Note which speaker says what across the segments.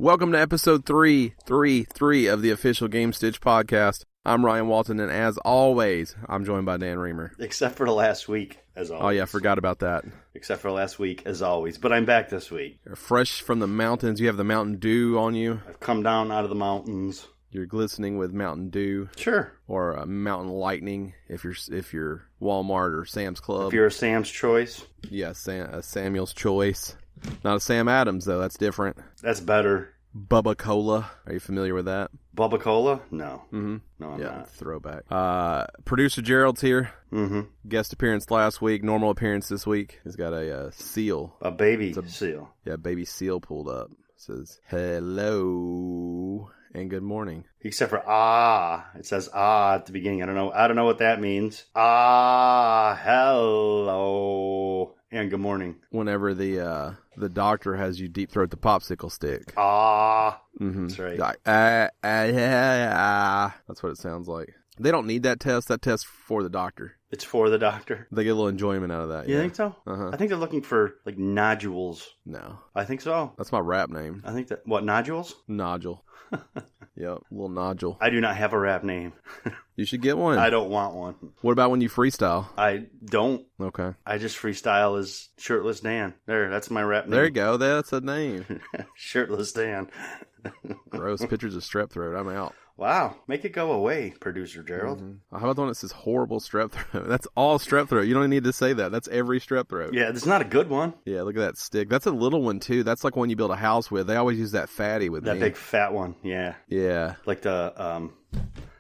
Speaker 1: Welcome to episode 333 of the official Gamestitch Podcast. I'm Ryan Walton, and as always, I'm joined by Dan Reamer.
Speaker 2: Except for last week, as always.
Speaker 1: Oh yeah, I forgot about that.
Speaker 2: Except for last week, as always. But I'm back this week.
Speaker 1: You're fresh from the mountains. You have the Mountain Dew on you.
Speaker 2: I've come down out of the mountains.
Speaker 1: You're glistening with Mountain Dew.
Speaker 2: Sure.
Speaker 1: Or Mountain Lightning, if you're Walmart or Sam's Club.
Speaker 2: If you're a Sam's Choice.
Speaker 1: Yeah, Samuel's Choice. Not a Sam Adams, though. That's different.
Speaker 2: That's better.
Speaker 1: Bubba Cola. Are you familiar with that?
Speaker 2: Bubba Cola? No.
Speaker 1: Mm-hmm.
Speaker 2: No, I'm not.
Speaker 1: Throwback. Producer Gerald's here.
Speaker 2: Mm-hmm.
Speaker 1: Guest appearance last week. Normal appearance this week. He's got a seal.
Speaker 2: A baby seal.
Speaker 1: Yeah, baby seal pulled up. It says, hello and good morning.
Speaker 2: Except for it says at the beginning. I don't know what that means. Hello and good morning.
Speaker 1: Whenever the doctor has you deep throat the popsicle stick.
Speaker 2: Mm-hmm. That's right.
Speaker 1: Like, that's what it sounds like. They don't need that test. That test's for the doctor.
Speaker 2: It's for the doctor.
Speaker 1: They get a little enjoyment out of that.
Speaker 2: You think so?
Speaker 1: Uh-huh.
Speaker 2: I think they're looking for like nodules.
Speaker 1: No.
Speaker 2: I think so.
Speaker 1: That's my rap name.
Speaker 2: I think that nodules?
Speaker 1: Nodule. Yep, little nodule.
Speaker 2: I do not have a rap name.
Speaker 1: You should get one.
Speaker 2: I don't want one.
Speaker 1: What about when you freestyle?
Speaker 2: I don't.
Speaker 1: Okay.
Speaker 2: I just freestyle as Shirtless Dan. That's my rap name.
Speaker 1: There you go. That's a name.
Speaker 2: Shirtless Dan.
Speaker 1: Gross. Pictures of strep throat. I'm out.
Speaker 2: Wow. Make it go away, Producer Gerald.
Speaker 1: Mm-hmm. How about the one that says horrible strep throat? That's all strep throat. You don't need to say that. That's every strep throat.
Speaker 2: Yeah, it's not a good one.
Speaker 1: Yeah, look at that stick. That's a little one, too. That's like one you build a house with. They always use that fatty with
Speaker 2: that big fat one, yeah.
Speaker 1: Yeah.
Speaker 2: Like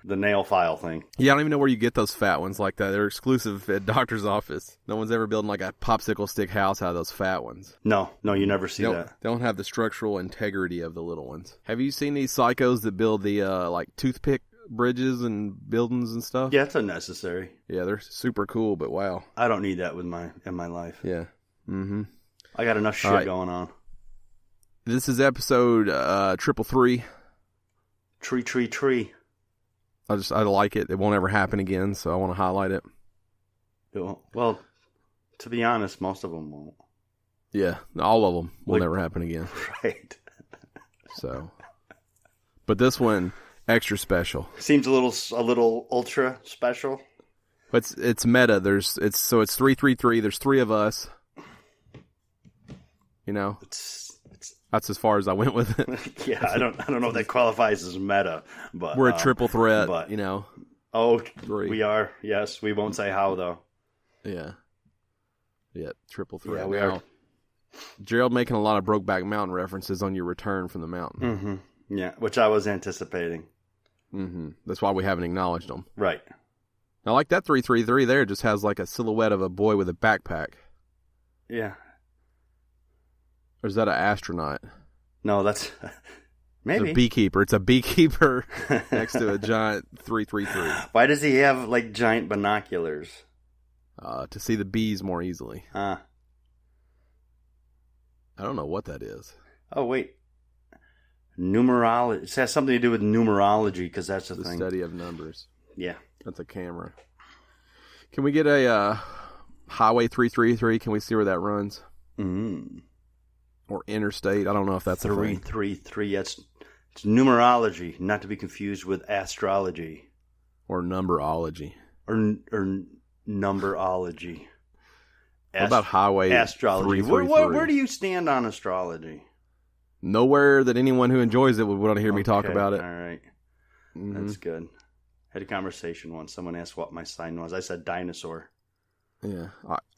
Speaker 2: the nail file thing.
Speaker 1: Yeah, I don't even know where you get those fat ones like that. They're exclusive at doctor's office. No one's ever building like a popsicle stick house out of those fat ones.
Speaker 2: No, you never see that.
Speaker 1: They don't have the structural integrity of the little ones. Have you seen these psychos that build the like toothpick bridges and buildings and stuff?
Speaker 2: Yeah, it's unnecessary.
Speaker 1: Yeah, they're super cool, but wow.
Speaker 2: I don't need that in my life.
Speaker 1: Yeah. Mm-hmm.
Speaker 2: I got enough shit going on.
Speaker 1: This is episode 333.
Speaker 2: Tree.
Speaker 1: I like it. It won't ever happen again, so I want to highlight it.
Speaker 2: Well, to be honest, most of them won't.
Speaker 1: Yeah, all of them will never happen again.
Speaker 2: Right.
Speaker 1: So, but this one extra special.
Speaker 2: Seems a little ultra special.
Speaker 1: It's meta. It's 333. There's three of us. You know. That's as far as I went with it.
Speaker 2: Yeah, I don't know if that qualifies as meta, but
Speaker 1: we're a triple threat, but, you know.
Speaker 2: Oh,
Speaker 1: three.
Speaker 2: We are. Yes, we won't say how though.
Speaker 1: Yeah. Yeah, triple threat.
Speaker 2: Yeah, we are.
Speaker 1: Gerald making a lot of Brokeback Mountain references on your return from the mountain.
Speaker 2: Mm-hmm. Yeah, which I was anticipating.
Speaker 1: Mm-hmm. That's why we haven't acknowledged them.
Speaker 2: Right.
Speaker 1: I like that 333 there. It just has like a silhouette of a boy with a backpack.
Speaker 2: Yeah.
Speaker 1: Or is that an astronaut?
Speaker 2: No, that's maybe
Speaker 1: it's a beekeeper. It's a beekeeper next to a giant 333.
Speaker 2: Why does he have like giant binoculars?
Speaker 1: To see the bees more easily.
Speaker 2: I
Speaker 1: don't know what that is.
Speaker 2: Oh wait, numerology. It has something to do with numerology because that's the thing.
Speaker 1: Study of numbers.
Speaker 2: Yeah,
Speaker 1: that's a camera. Can we get a Highway 333? Can we see where that runs? Or interstate. I don't know if that's
Speaker 2: 333. It's numerology, not to be confused with astrology
Speaker 1: or numberology
Speaker 2: or numberology.
Speaker 1: What about Highway
Speaker 2: astrology? Where do you stand on astrology?
Speaker 1: Nowhere that anyone who enjoys it would want to hear me talk about it.
Speaker 2: All right, that's good. Had a conversation once. Someone asked what my sign was. I said dinosaur.
Speaker 1: Yeah,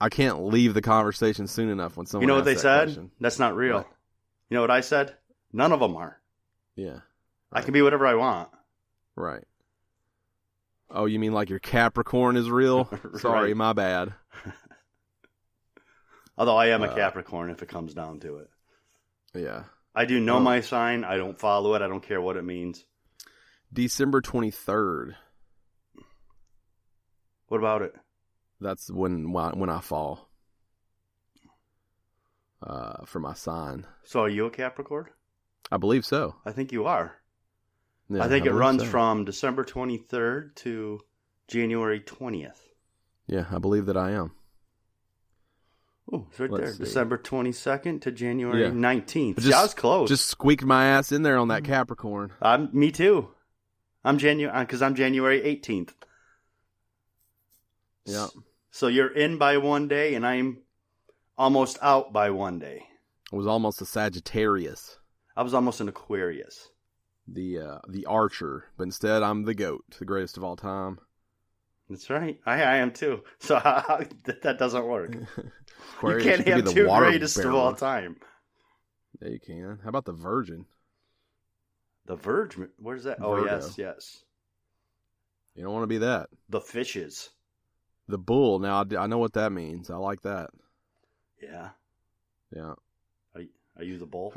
Speaker 1: I can't leave the conversation soon enough when someone.
Speaker 2: You know what they said?
Speaker 1: Question.
Speaker 2: That's not real.
Speaker 1: What?
Speaker 2: You know what I said? None of them are.
Speaker 1: Yeah, right.
Speaker 2: I can be whatever I want.
Speaker 1: Right. Oh, you mean like your Capricorn is real? Sorry, my bad.
Speaker 2: Although I am a Capricorn if it comes down to it.
Speaker 1: Yeah.
Speaker 2: I do know my sign. I don't follow it. I don't care what it means.
Speaker 1: December 23rd.
Speaker 2: What about it?
Speaker 1: That's when I fall. For my sign.
Speaker 2: So are you a Capricorn?
Speaker 1: I believe so.
Speaker 2: I think you are.
Speaker 1: Yeah,
Speaker 2: I think it runs from December 23rd to January 20th.
Speaker 1: Yeah, I believe that I am.
Speaker 2: Oh, it's right there.
Speaker 1: See.
Speaker 2: December 22nd to January 19th.
Speaker 1: Just,
Speaker 2: I was close.
Speaker 1: Just squeaked my ass in there on that Capricorn.
Speaker 2: Me too. I'm because I'm January 18th.
Speaker 1: Yeah.
Speaker 2: So you're in by one day, and I'm almost out by one day.
Speaker 1: I was almost a Sagittarius.
Speaker 2: I was almost an Aquarius.
Speaker 1: The Archer, but instead I'm the Goat, the greatest of all time.
Speaker 2: That's right. I am too. So that doesn't work.
Speaker 1: Aquarius,
Speaker 2: you can't have
Speaker 1: the
Speaker 2: two
Speaker 1: greatest
Speaker 2: of all time.
Speaker 1: Yeah, you can. How about the Virgin?
Speaker 2: The Virgin? Where's that?
Speaker 1: Virgo.
Speaker 2: Oh, yes.
Speaker 1: You don't want to be that.
Speaker 2: The Fishes.
Speaker 1: The Bull. Now, I know what that means. I like that.
Speaker 2: Yeah.
Speaker 1: Yeah.
Speaker 2: Are you the Bull?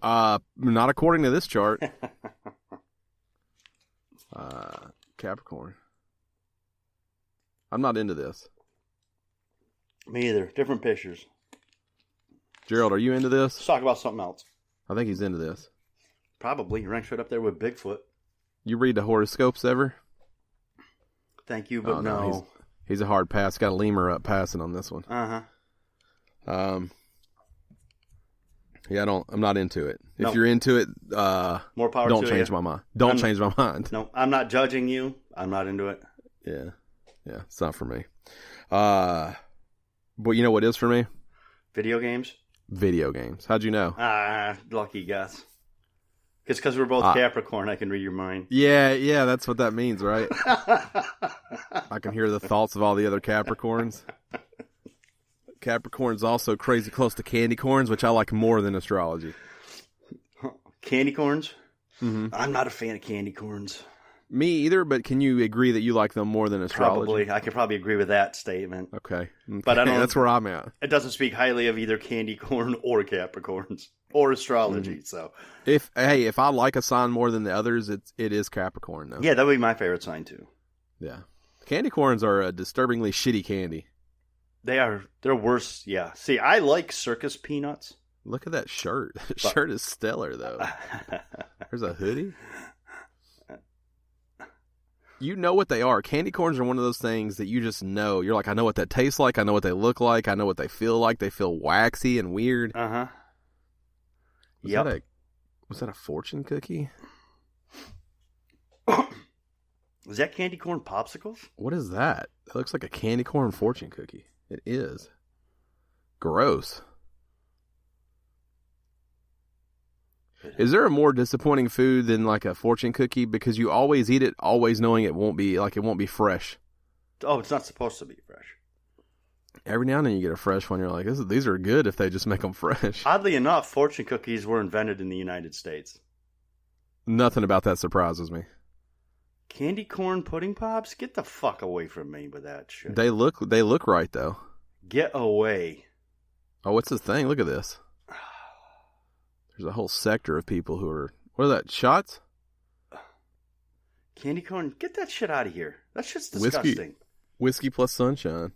Speaker 1: Not according to this chart. Capricorn. I'm not into this.
Speaker 2: Me either. Different pictures.
Speaker 1: Gerald, are you into this?
Speaker 2: Let's talk about something else.
Speaker 1: I think he's into this.
Speaker 2: Probably. He ranks right up there with Bigfoot.
Speaker 1: You read the horoscopes ever?
Speaker 2: Thank you, but no.
Speaker 1: He's a hard pass. Got a lemur up passing on this one.
Speaker 2: Uh-huh.
Speaker 1: Yeah, I'm not into it.
Speaker 2: Nope.
Speaker 1: If you're into it,
Speaker 2: more power
Speaker 1: don't
Speaker 2: to
Speaker 1: change
Speaker 2: you.
Speaker 1: my mind. Don't change my mind.
Speaker 2: No, I'm not judging you. I'm not into it.
Speaker 1: Yeah, it's not for me. But you know what is for me?
Speaker 2: Video games?
Speaker 1: Video games. How'd you know?
Speaker 2: Lucky guess. It's because we're both Capricorn. I can read your mind.
Speaker 1: Yeah, that's what that means, right? I can hear the thoughts of all the other Capricorns. Capricorn's also crazy close to candy corns, which I like more than astrology.
Speaker 2: Candy corns?
Speaker 1: Mm-hmm.
Speaker 2: I'm not a fan of candy corns.
Speaker 1: Me either, but can you agree that you like them more than astrology?
Speaker 2: Probably. I could probably agree with that statement.
Speaker 1: Okay.
Speaker 2: But I don't.
Speaker 1: That's where I'm at.
Speaker 2: It doesn't speak highly of either candy corn or Capricorns or astrology. So,
Speaker 1: if I like a sign more than the others, it is Capricorn though.
Speaker 2: Yeah, that would be my favorite sign too.
Speaker 1: Yeah. Candy corns are a disturbingly shitty candy.
Speaker 2: They're worse. Yeah. See, I like circus peanuts.
Speaker 1: Look at that shirt. That shirt is stellar though. There's a hoodie. You know what they are. Candy corns are one of those things that you just know. You're like, I know what that tastes like. I know what they look like. I know what they feel like. They feel waxy and weird.
Speaker 2: Uh-huh.
Speaker 1: Was that a fortune cookie?
Speaker 2: Is that candy corn popsicles?
Speaker 1: What is that? It looks like a candy corn fortune cookie. It is. Gross. Is there a more disappointing food than like a fortune cookie because you always eat it, always knowing it won't be fresh?
Speaker 2: Oh, it's not supposed to be fresh.
Speaker 1: Every now and then you get a fresh one. You're like, these are good if they just make them fresh.
Speaker 2: Oddly enough, fortune cookies were invented in the United States.
Speaker 1: Nothing about that surprises me.
Speaker 2: Candy corn pudding pops? Get the fuck away from me with that shit.
Speaker 1: They look right though.
Speaker 2: Get away.
Speaker 1: Oh, what's this thing? Look at this. There's a whole sector of people who are... What are that, shots?
Speaker 2: Candy corn? Get that shit out of here. That shit's disgusting.
Speaker 1: Whiskey plus sunshine.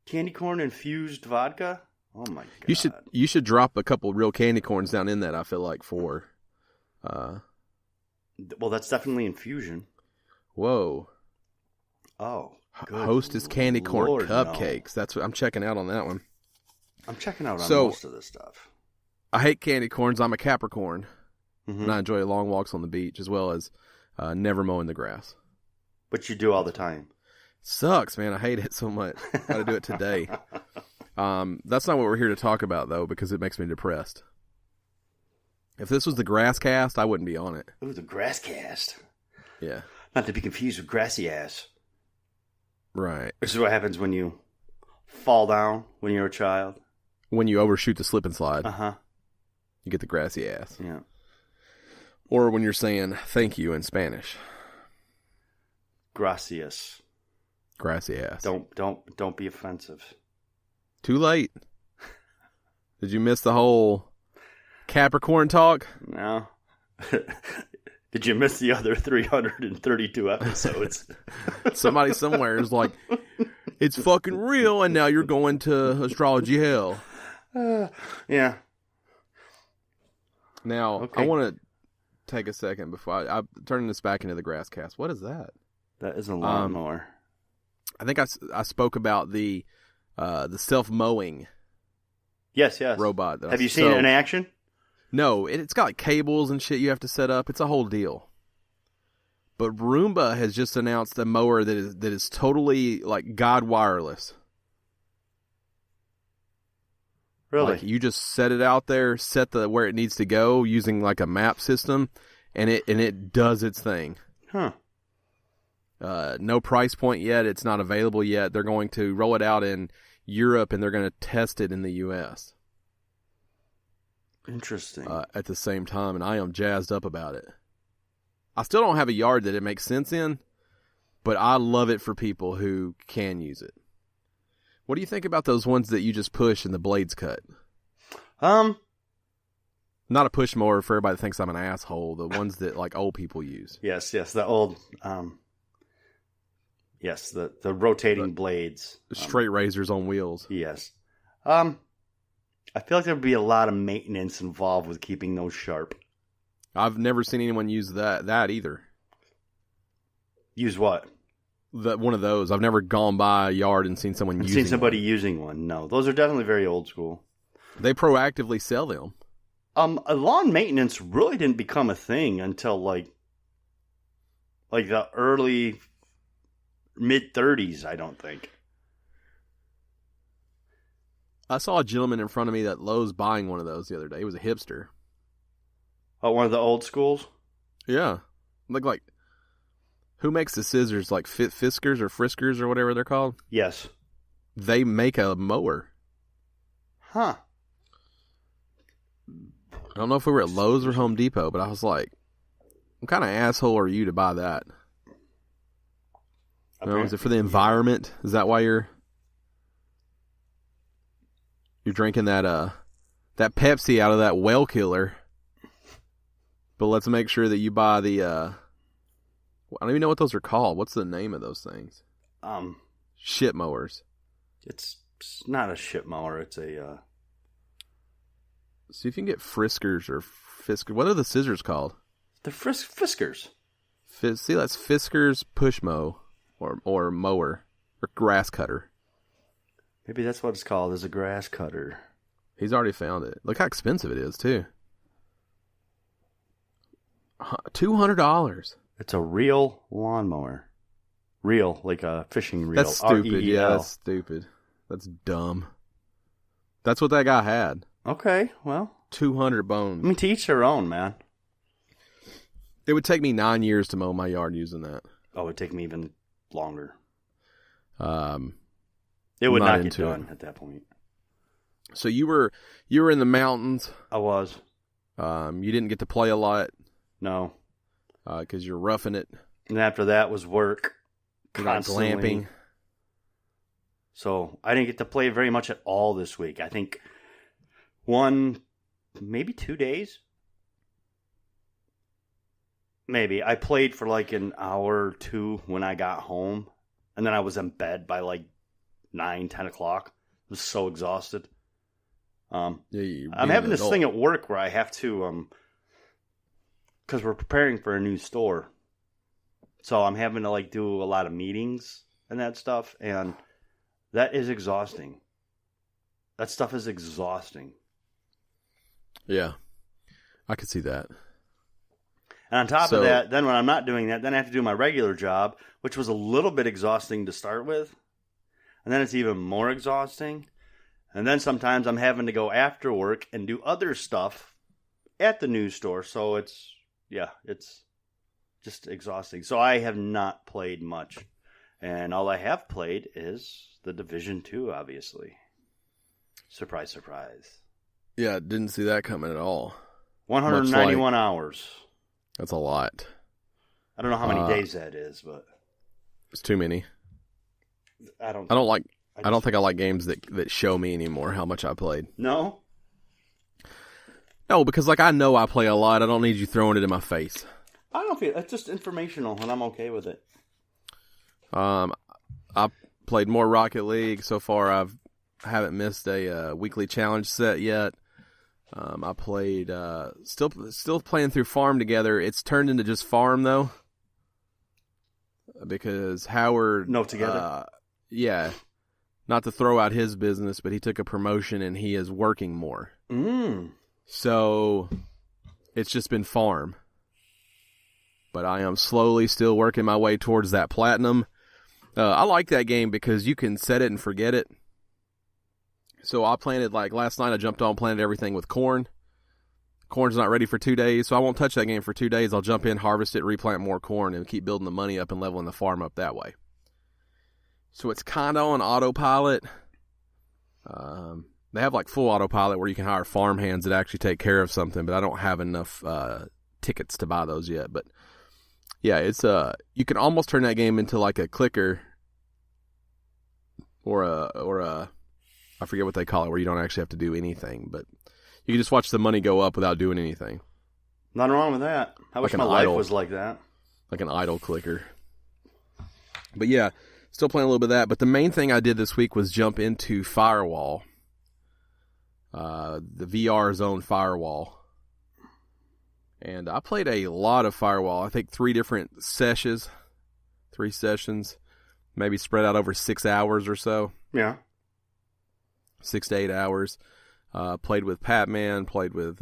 Speaker 2: Candy corn infused vodka? Oh my god.
Speaker 1: You should drop a couple real candy corns down in that, I feel like, for...
Speaker 2: Well, that's definitely infusion.
Speaker 1: Whoa.
Speaker 2: Oh.
Speaker 1: Hostess candy corn
Speaker 2: Lord,
Speaker 1: cupcakes.
Speaker 2: No.
Speaker 1: That's what I'm checking out on that one.
Speaker 2: I'm checking out on most of this stuff.
Speaker 1: I hate candy corns. I'm a Capricorn.
Speaker 2: Mm-hmm.
Speaker 1: And I enjoy long walks on the beach as well as never mowing the grass.
Speaker 2: But you do all the time.
Speaker 1: Sucks, man. I hate it so much. Got to do it today. That's not what we're here to talk about, though, because it makes me depressed. If this was the grass cast, I wouldn't be on it.
Speaker 2: Ooh, the grass cast.
Speaker 1: Yeah.
Speaker 2: Not to be confused with grassy ass.
Speaker 1: Right.
Speaker 2: This is what happens when you fall down when you're a child.
Speaker 1: When you overshoot the slip and slide.
Speaker 2: Uh-huh.
Speaker 1: You get the grassy ass.
Speaker 2: Yeah.
Speaker 1: Or when you're saying thank you in Spanish.
Speaker 2: Gracias.
Speaker 1: Grassy ass.
Speaker 2: Don't be offensive.
Speaker 1: Too late. Did you miss the whole Capricorn talk?
Speaker 2: No. Did you miss the other 332 episodes?
Speaker 1: Somebody somewhere is like, it's fucking real, and now you're going to astrology hell.
Speaker 2: Yeah.
Speaker 1: Now,
Speaker 2: okay.
Speaker 1: I want to take a second before I'm turning this back into the grass cast. What is that?
Speaker 2: That is a lawnmower.
Speaker 1: I think I spoke about the the self-mowing
Speaker 2: Yes.
Speaker 1: robot.
Speaker 2: Have you seen it in action?
Speaker 1: No, it's got like cables and shit you have to set up. It's a whole deal. But Roomba has just announced a mower that is totally like God wireless.
Speaker 2: Really?
Speaker 1: Like you just set it out there, set where it needs to go using like a map system, and it does its thing.
Speaker 2: Huh.
Speaker 1: No price point yet. It's not available yet. They're going to roll it out in Europe, and they're going to test it in the U.S.
Speaker 2: Interesting.
Speaker 1: At the same time, and I am jazzed up about it. I still don't have a yard that it makes sense in, but I love it for people who can use it. What do you think about those ones that you just push and the blades cut? Not a push mower for everybody that thinks I'm an asshole. The ones that like old people use.
Speaker 2: Yes, the old, yes, the rotating blades.
Speaker 1: Straight razors on wheels.
Speaker 2: Yes. I feel like there would be a lot of maintenance involved with keeping those sharp.
Speaker 1: I've never seen anyone use that either.
Speaker 2: Use what?
Speaker 1: One of those. I've never gone by a yard and seen someone using
Speaker 2: somebody
Speaker 1: one.
Speaker 2: using one. No, those are definitely very old school.
Speaker 1: They proactively sell them.
Speaker 2: Lawn maintenance really didn't become a thing until like the early mid-30s, I don't think.
Speaker 1: I saw a gentleman in front of me at Lowe's buying one of those the other day. He was a hipster.
Speaker 2: Oh, one of the old schools?
Speaker 1: Yeah. Like who makes the scissors? Like Fiskars or Friskers or whatever they're called?
Speaker 2: Yes.
Speaker 1: They make a mower.
Speaker 2: Huh.
Speaker 1: I don't know if we were at Lowe's or Home Depot, but I was like, what kind of asshole are you to buy that? Is it for the environment? Is that why you're drinking that Pepsi out of that well killer? But let's make sure that you buy the I don't even know what those are called. What's the name of those things? Shit mowers.
Speaker 2: It's not a shit mower. It's a
Speaker 1: See if you can get Friskers or Fiskers. What are the scissors called?
Speaker 2: The Fiskars.
Speaker 1: See, that's Fiskars push mow or mower or grass cutter.
Speaker 2: Maybe that's what it's called, is a grass cutter.
Speaker 1: He's already found it. Look how expensive it is, too. $200.
Speaker 2: It's a real lawnmower. Real, like a fishing reel.
Speaker 1: That's stupid.
Speaker 2: R-E-E-L.
Speaker 1: Yeah, that's stupid. That's dumb. That's what that guy had.
Speaker 2: Okay, well.
Speaker 1: 200 bones.
Speaker 2: I mean, to each their own, man.
Speaker 1: It would take me 9 years to mow my yard using that.
Speaker 2: Oh, it would take me even longer.
Speaker 1: It
Speaker 2: would not get done at that point.
Speaker 1: So you were in the mountains.
Speaker 2: I was.
Speaker 1: You didn't get to play a lot.
Speaker 2: No.
Speaker 1: Because you're roughing it.
Speaker 2: And after that was work.
Speaker 1: Constantly. Glamping.
Speaker 2: So I didn't get to play very much at all this week. I think maybe 2 days. Maybe. I played for like an hour or two when I got home. And then I was in bed by like 9, 10 o'clock. I was so exhausted. I'm having this thing at work where I have to, because we're preparing for a new store. So I'm having to like do a lot of meetings and that stuff. And that is exhausting. That stuff is exhausting.
Speaker 1: Yeah. I could see that.
Speaker 2: And on top of that, then when I'm not doing that, then I have to do my regular job, which was a little bit exhausting to start with. And then it's even more exhausting. And then sometimes I'm having to go after work and do other stuff at the news store. So it's just exhausting. So I have not played much. And all I have played is the Division 2, obviously. Surprise, surprise.
Speaker 1: Yeah, didn't see that coming at all.
Speaker 2: 191 hours.
Speaker 1: That's a lot.
Speaker 2: I don't know how many days that is, but
Speaker 1: it's too many.
Speaker 2: I don't
Speaker 1: think I like games that show me anymore how much I played.
Speaker 2: No,
Speaker 1: because like I know I play a lot. I don't need you throwing it in my face.
Speaker 2: I don't feel it's just informational, and I'm okay with it.
Speaker 1: I played more Rocket League so far. I haven't missed a weekly challenge set yet. I played still playing through Farm Together. It's turned into just Farm though, because Howard
Speaker 2: Together.
Speaker 1: Yeah, not to throw out his business, but he took a promotion and he is working more. So it's just been farm. But I am slowly still working my way towards that platinum. I like that game because you can set it and forget it. So I planted, like last night I jumped on, planted everything with corn. Corn's not ready for 2 days, so I won't touch that game for 2 days. I'll jump in, harvest it, replant more corn, and keep building the money up and leveling the farm up that way. So it's kind of on autopilot. They have like full autopilot where you can hire farm hands that actually take care of something, but I don't have enough tickets to buy those yet. But yeah, it's you can almost turn that game into like a clicker or a I forget what they call it, where you don't actually have to do anything, but you can just watch the money go up without doing anything.
Speaker 2: Nothing wrong with that. I wish my life was like that. Like
Speaker 1: an idle clicker. But yeah, still playing a little bit of that. But the main thing I did this week was jump into Firewall. The VR zone Firewall. And I played a lot of Firewall. I think 3 different sessions. 3 sessions. Maybe spread out over 6 hours or so.
Speaker 2: Yeah.
Speaker 1: 6 to 8 hours. Played with Patman, played with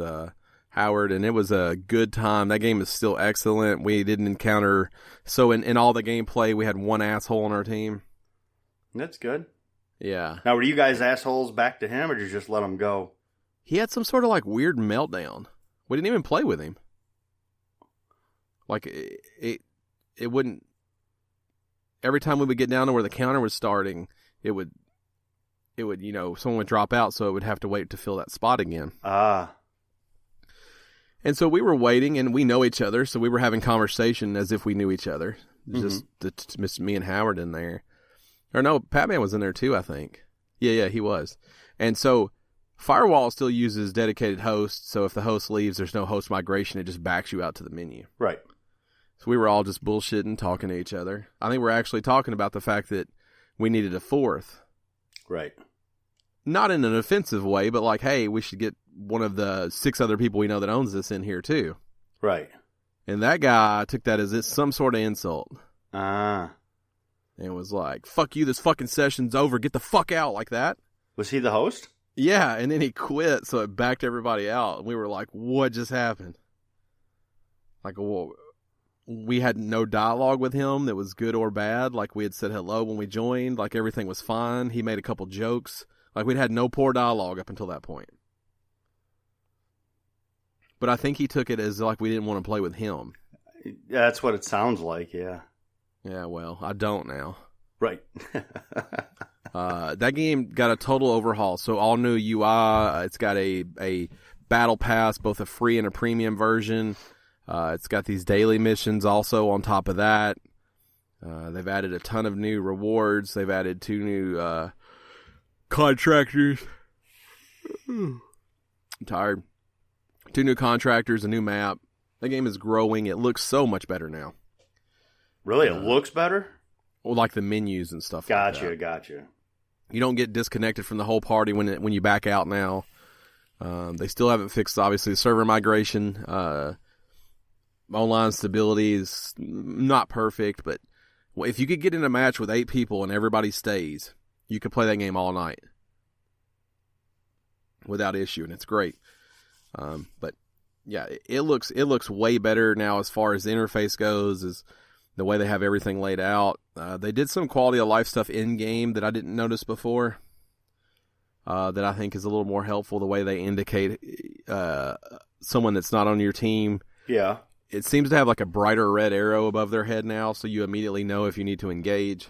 Speaker 1: Howard, and it was a good time. That game is still excellent. We didn't encounter... So in all the gameplay, we had one asshole on our team.
Speaker 2: That's good.
Speaker 1: Yeah.
Speaker 2: Now, were you guys assholes back to him, or did you just let him go?
Speaker 1: He had some sort of like weird meltdown. We didn't even play with him. Like, it wouldn't... Every time we would get down to where the counter was starting, it would, someone would drop out, so it would have to wait to fill that spot again. And so we were waiting, and we know each other, so we were having conversation as if we knew each other. Just me and Howard in there. Or no, Patman was in there too, I think. Yeah, he was. And so Firewall still uses dedicated hosts, so if the host leaves, there's no host migration. It just backs you out to the menu.
Speaker 2: Right.
Speaker 1: So we were all just bullshitting, talking to each other. I think we're actually talking about the fact that we needed a 4th.
Speaker 2: Right.
Speaker 1: Not in an offensive way, but like, hey, we should get one of the 6 other people we know that owns this in here too.
Speaker 2: Right.
Speaker 1: And that guy took that as some sort of insult.
Speaker 2: And
Speaker 1: was like, fuck you, this fucking session's over, get the fuck out, like that.
Speaker 2: Was he the host?
Speaker 1: Yeah, and then he quit, so it backed everybody out. And we were like, what just happened? Like, well, we had no dialogue with him that was good or bad. Like, we had said hello when we joined. Like, everything was fine. He made a couple jokes. Like, we'd had no poor dialogue up until that point. But I think he took it as like we didn't want to play with him.
Speaker 2: Yeah, that's what it sounds like, yeah.
Speaker 1: Yeah, well, I don't now.
Speaker 2: Right.
Speaker 1: That game got a total overhaul. So all new UI. It's got a battle pass, both a free and a premium version. It's got these daily missions also on top of that. They've added a ton of new rewards. They've added 2 new contractors. I'm tired. 2 new contractors, a new map. The game is growing. It looks so much better now.
Speaker 2: Really? It looks better?
Speaker 1: Well, like the menus and stuff like that.
Speaker 2: Gotcha. You
Speaker 1: don't get disconnected from the whole party when you back out now. They still haven't fixed, obviously, the server migration. Online stability is not perfect, but if you could get in a match with 8 people and everybody stays, you could play that game all night without issue, and it's great. But yeah, it looks way better now as far as the interface goes, is the way they have everything laid out. They did some quality of life stuff in game that I didn't notice before. That I think is a little more helpful. The way they indicate someone that's not on your team.
Speaker 2: Yeah.
Speaker 1: It seems to have like a brighter red arrow above their head now, so you immediately know if you need to engage.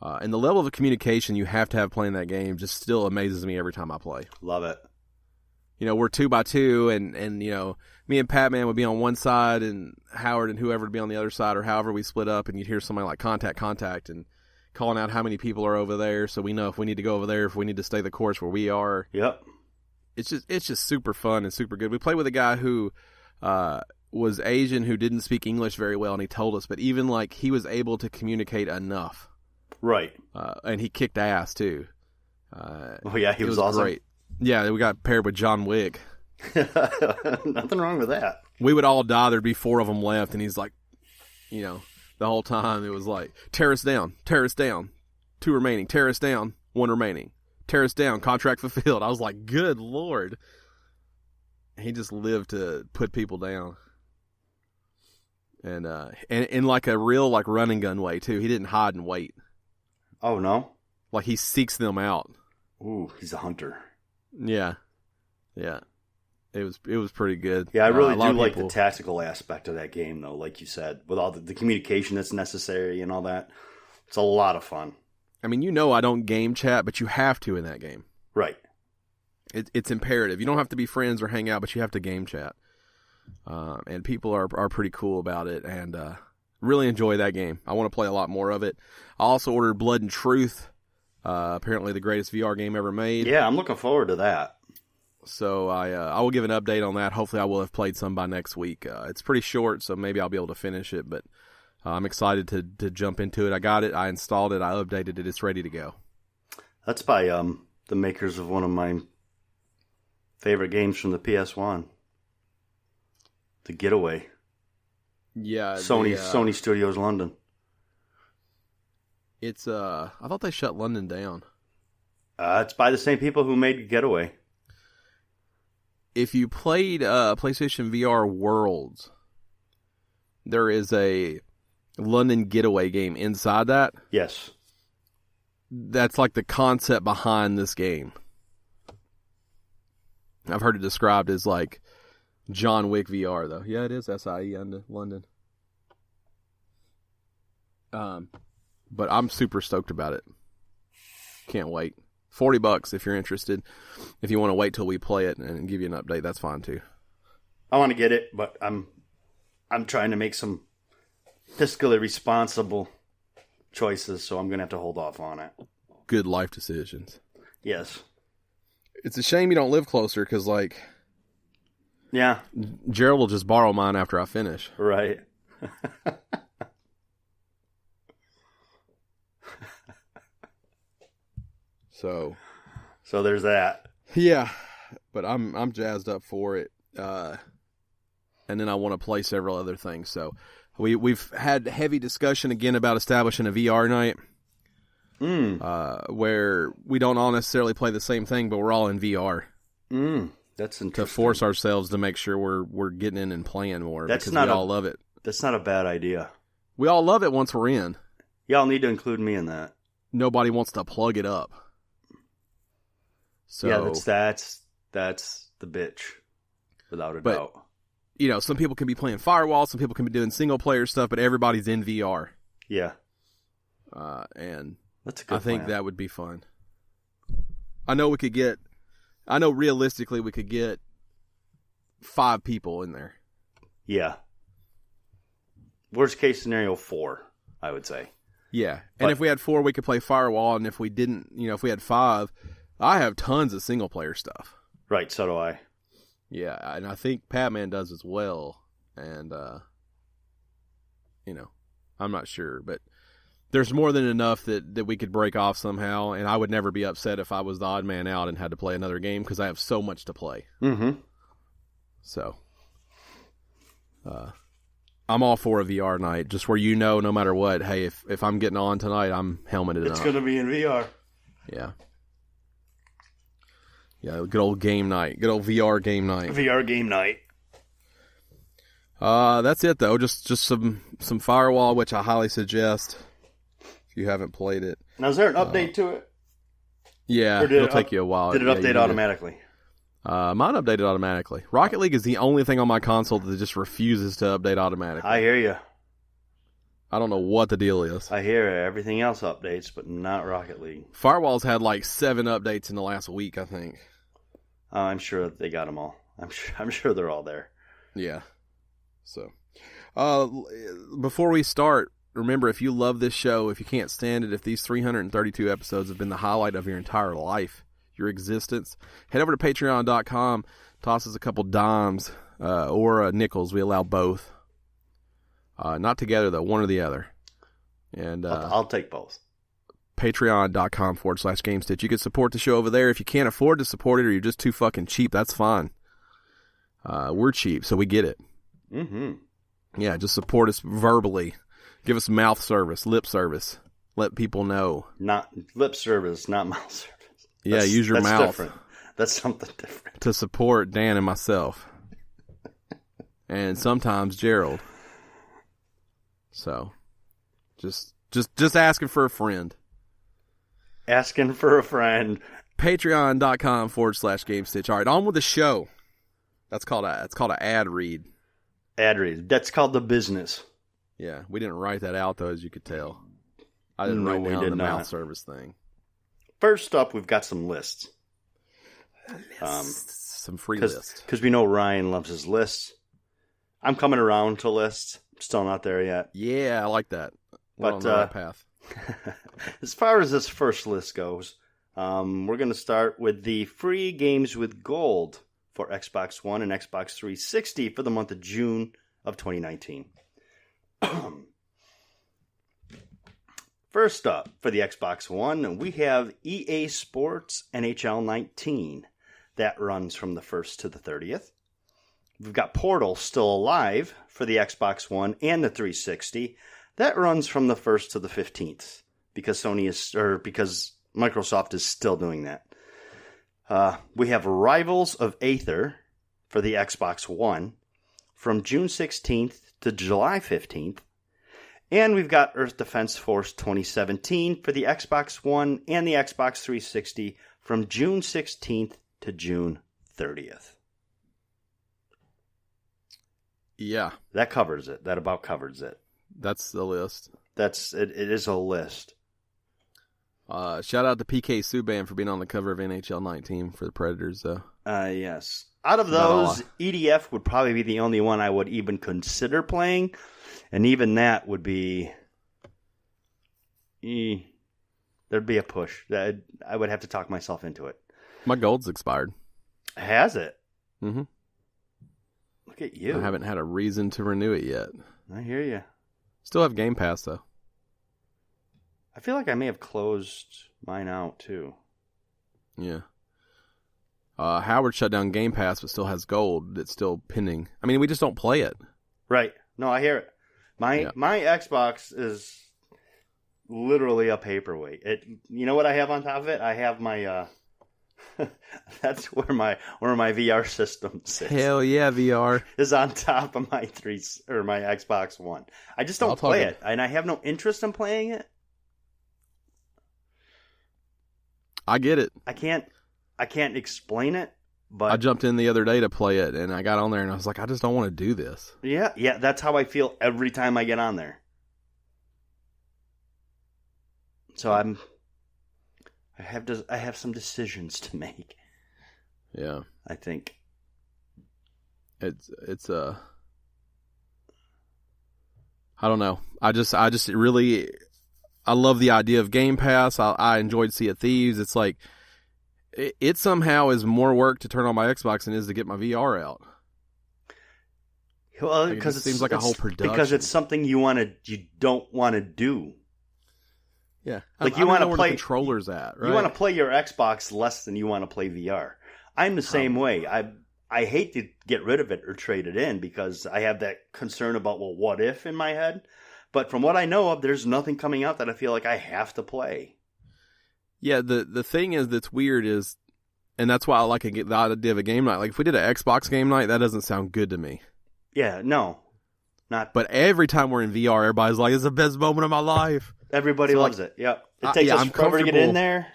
Speaker 1: And the level of communication you have to have playing that game just still amazes me every time I play.
Speaker 2: Love it.
Speaker 1: We're 2x2, and me and Patman would be on one side, and Howard and whoever would be on the other side, or however we split up, and you'd hear somebody like contact, and calling out how many people are over there, so we know if we need to go over there, if we need to stay the course where we are.
Speaker 2: Yep.
Speaker 1: It's just super fun and super good. We played with a guy who was Asian, who didn't speak English very well, and he told us, but even like he was able to communicate enough.
Speaker 2: Right.
Speaker 1: And he kicked ass too.
Speaker 2: He was awesome. Great.
Speaker 1: Yeah, we got paired with John Wick.
Speaker 2: Nothing wrong with that.
Speaker 1: We would all die. There'd be 4 of them left, and he's like, the whole time it was like, tear us down, 2 remaining. Tear us down. 1 remaining. Tear us down. Contract fulfilled. I was like, good Lord. He just lived to put people down. And in like a real like run and gun way too. He didn't hide and wait.
Speaker 2: Oh no?
Speaker 1: Like he seeks them out.
Speaker 2: Ooh, he's a hunter.
Speaker 1: Yeah. It was pretty good.
Speaker 2: Yeah, I really do like the tactical aspect of that game though, like you said, with all the communication that's necessary and all that. It's a lot of fun.
Speaker 1: I mean, I don't game chat, but you have to in that game.
Speaker 2: Right.
Speaker 1: It's imperative. You don't have to be friends or hang out, but you have to game chat. And people are pretty cool about it, and really enjoy that game. I want to play a lot more of it. I also ordered Blood and Truth, apparently the greatest VR game ever made.
Speaker 2: Yeah, I'm looking forward to that.
Speaker 1: So I will give an update on that. Hopefully I will have played some by next week. It's pretty short, so maybe I'll be able to finish it, but I'm excited to jump into it. I got it, I installed it, I updated it, it's ready to go. That's
Speaker 2: by the makers of one of my favorite games from the PS1. The Getaway.
Speaker 1: Yeah.
Speaker 2: Sony Studios London.
Speaker 1: It's I thought they shut London down.
Speaker 2: It's by the same people who made Getaway.
Speaker 1: If you played PlayStation VR Worlds, there is a London Getaway game inside that.
Speaker 2: Yes.
Speaker 1: That's like the concept behind this game. I've heard it described as like John Wick VR, though. Yeah, it is SIE London. But I'm super stoked about it. Can't wait. $40 if you're interested. If you want to wait till we play it and give you an update, that's fine too.
Speaker 2: I want to get it, but I'm trying to make some fiscally responsible choices, so I'm going to have to hold off on it.
Speaker 1: Good life decisions.
Speaker 2: Yes.
Speaker 1: It's a shame you don't live closer, because, like...
Speaker 2: Yeah.
Speaker 1: Gerald will just borrow mine after I finish.
Speaker 2: Right.
Speaker 1: So
Speaker 2: there's that.
Speaker 1: Yeah, but I'm jazzed up for it. And then I want to play several other things. So we've had heavy discussion again about establishing a VR night. Where we don't all necessarily play the same thing, but we're all in VR.
Speaker 2: That's interesting.
Speaker 1: To force ourselves to make sure we're getting in and playing more.
Speaker 2: That's
Speaker 1: because we all love it.
Speaker 2: That's not a bad idea.
Speaker 1: We all love it once we're in.
Speaker 2: Y'all need to include me in that.
Speaker 1: Nobody wants to plug it up. So
Speaker 2: yeah, that's the bitch, without a doubt.
Speaker 1: Some people can be playing Firewall, some people can be doing single player stuff, but everybody's in VR.
Speaker 2: Yeah.
Speaker 1: And
Speaker 2: that's a good
Speaker 1: I think
Speaker 2: plan.
Speaker 1: that would be fun. I know realistically we could get 5 people in there.
Speaker 2: Yeah. Worst case scenario, 4, I would say.
Speaker 1: Yeah. And if we had 4, we could play Firewall, and if we didn't, if we had 5, I have tons of single player stuff.
Speaker 2: Right, so do I.
Speaker 1: Yeah, and I think Patman does as well. And I'm not sure, but there's more than enough that we could break off somehow, and I would never be upset if I was the odd man out and had to play another game, because I have so much to play.
Speaker 2: Mm-hmm.
Speaker 1: So, I'm all for a VR night, just where no matter what, hey, if I'm getting on tonight, I'm helmeted
Speaker 2: It's
Speaker 1: up.
Speaker 2: going to be in VR.
Speaker 1: Yeah. Yeah, good old game night. Good old VR game night.
Speaker 2: VR game night.
Speaker 1: That's it, though. Just some Firewall, which I highly suggest if you haven't played it.
Speaker 2: Now, is there an update to it?
Speaker 1: Yeah, it'll take you a while.
Speaker 2: Did it update automatically?
Speaker 1: Mine updated automatically. Rocket League is the only thing on my console that just refuses to update automatically.
Speaker 2: I hear you.
Speaker 1: I don't know what the deal is.
Speaker 2: I hear everything else updates, but not Rocket League.
Speaker 1: Firewall's had like 7 updates in the last week, I think.
Speaker 2: I'm sure they got them all. I'm sure they're all there.
Speaker 1: Yeah. So, before we start, remember, if you love this show, if you can't stand it, if these 332 episodes have been the highlight of your entire life, your existence, head over to patreon.com, toss us a couple dimes or nickels. We allow both. Not together, though, one or the other. And
Speaker 2: I'll take both.
Speaker 1: Patreon.com/Gamestitch. You can support the show over there. If you can't afford to support it or you're just too fucking cheap, that's fine. We're cheap, so we get it.
Speaker 2: Mm-hmm.
Speaker 1: Yeah, just support us verbally. Give us mouth service, lip service. let people know.
Speaker 2: Not lip service, not mouth service.
Speaker 1: Yeah, use your mouth.
Speaker 2: Different. That's something different.
Speaker 1: To support Dan and myself. And sometimes Gerald. So, just asking for a friend.
Speaker 2: Asking for a friend.
Speaker 1: Patreon.com/Gamestitch. All right, on with the show. That's called an ad read.
Speaker 2: Ad read. That's called the business.
Speaker 1: Yeah, we didn't write that out, though, as you could tell. I didn't write down the mouth service thing.
Speaker 2: First up, we've got some lists.
Speaker 1: Some free lists.
Speaker 2: Because we know Ryan loves his lists. I'm coming around to lists. Still not there yet.
Speaker 1: Yeah, I like that. We're on the right path.
Speaker 2: As far as this first list goes, we're going to start with the free games with gold for Xbox One and Xbox 360 for the month of June of 2019. First up, for the Xbox One, we have EA Sports NHL 19. That runs from the 1st to the 30th. We've got Portal Still Alive for the Xbox One and the 360. That runs from the 1st to the 15th because because Microsoft is still doing that. We have Rivals of Aether for the Xbox One from June 16th to July 15th. And we've got Earth Defense Force 2017 for the Xbox One and the Xbox 360 from June 16th to June 30th.
Speaker 1: Yeah.
Speaker 2: That covers it. That about covers it.
Speaker 1: That's the list.
Speaker 2: It is a list.
Speaker 1: Shout out to PK Subban for being on the cover of NHL 19 for the Predators, though.
Speaker 2: Yes. Out of those, EDF would probably be the only one I would even consider playing. And even that would be... there'd be a push. I would have to talk myself into it.
Speaker 1: My gold's expired.
Speaker 2: Has it?
Speaker 1: Mm-hmm.
Speaker 2: Look at you.
Speaker 1: I haven't had a reason to renew it yet.
Speaker 2: I hear you.
Speaker 1: Still have Game Pass, though.
Speaker 2: I feel like I may have closed mine out, too.
Speaker 1: Yeah. Howard shut down Game Pass, but still has gold. It's still pending. I mean, we just don't play it.
Speaker 2: Right. No, I hear it. My Xbox is literally a paperweight. You know what I have on top of it? I have my... that's where my VR system sits.
Speaker 1: Hell yeah, VR
Speaker 2: is on top of my my Xbox One. I just don't play it, and I have no interest in playing it.
Speaker 1: I get it.
Speaker 2: I can't explain it, but
Speaker 1: I jumped in the other day to play it, and I got on there, and I was like, I just don't want to do this.
Speaker 2: Yeah, that's how I feel every time I get on there. So I have some decisions to make.
Speaker 1: Yeah,
Speaker 2: I think
Speaker 1: it's I don't know. I just really I love the idea of Game Pass. I enjoyed Sea of Thieves. It's like it somehow is more work to turn on my Xbox than it is to get my VR out.
Speaker 2: Well, because
Speaker 1: it seems like a whole production.
Speaker 2: Because it's something you don't want to do.
Speaker 1: Yeah,
Speaker 2: like you want to play
Speaker 1: the controllers at. Right?
Speaker 2: You want to play your Xbox less than you want to play VR. I'm the same way. I hate to get rid of it or trade it in because I have that concern about what if in my head. But from what I know of, there's nothing coming out that I feel like I have to play.
Speaker 1: Yeah, the thing is that's weird is, and that's why I like the idea of a game night. Like if we did an Xbox game night, that doesn't sound good to me.
Speaker 2: Yeah, no, not.
Speaker 1: But every time we're in VR, everybody's like, "It's the best moment of my life."
Speaker 2: Everybody loves it. Yep, it takes us forever to get in there.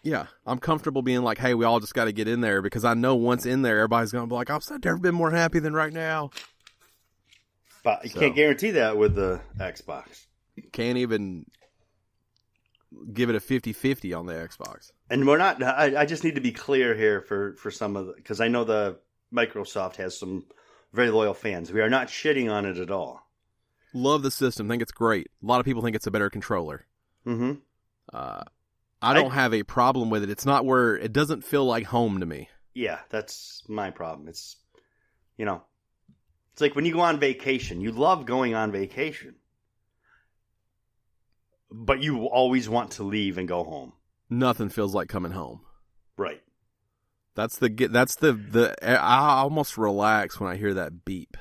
Speaker 1: Yeah, I'm comfortable being like, "Hey, we all just got to get in there," because I know once in there, everybody's gonna be like, "I've never been more happy than right now."
Speaker 2: But you can't guarantee that with the Xbox.
Speaker 1: Can't even give it a 50-50 on the Xbox.
Speaker 2: And we're not. I just need to be clear here for some of the, because I know the Microsoft has some very loyal fans. We are not shitting on it at all.
Speaker 1: Love the system. Think it's great. A lot of people think it's a better controller.
Speaker 2: Mm-hmm.
Speaker 1: I don't have a problem with it. It's not where it doesn't feel like home to me.
Speaker 2: Yeah, that's my problem. It's, it's like when you go on vacation. You love going on vacation, but you always want to leave and go home.
Speaker 1: Nothing feels like coming home.
Speaker 2: Right.
Speaker 1: That's the I almost relax when I hear that beep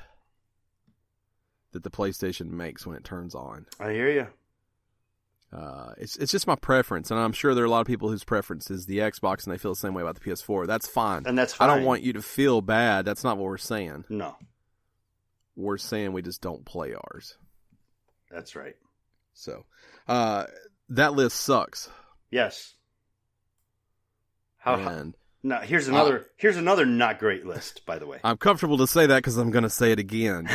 Speaker 1: that the PlayStation makes when it turns on.
Speaker 2: I hear you.
Speaker 1: It's just my preference, and I'm sure there are a lot of people whose preference is the Xbox, and they feel the same way about the PS4. That's fine.
Speaker 2: And that's fine.
Speaker 1: I don't want you to feel bad. That's not what we're saying.
Speaker 2: No.
Speaker 1: We're saying we just don't play ours.
Speaker 2: That's right.
Speaker 1: So, that list sucks.
Speaker 2: Yes. Now, here's another not great list, by the way.
Speaker 1: I'm comfortable to say that because I'm going to say it again.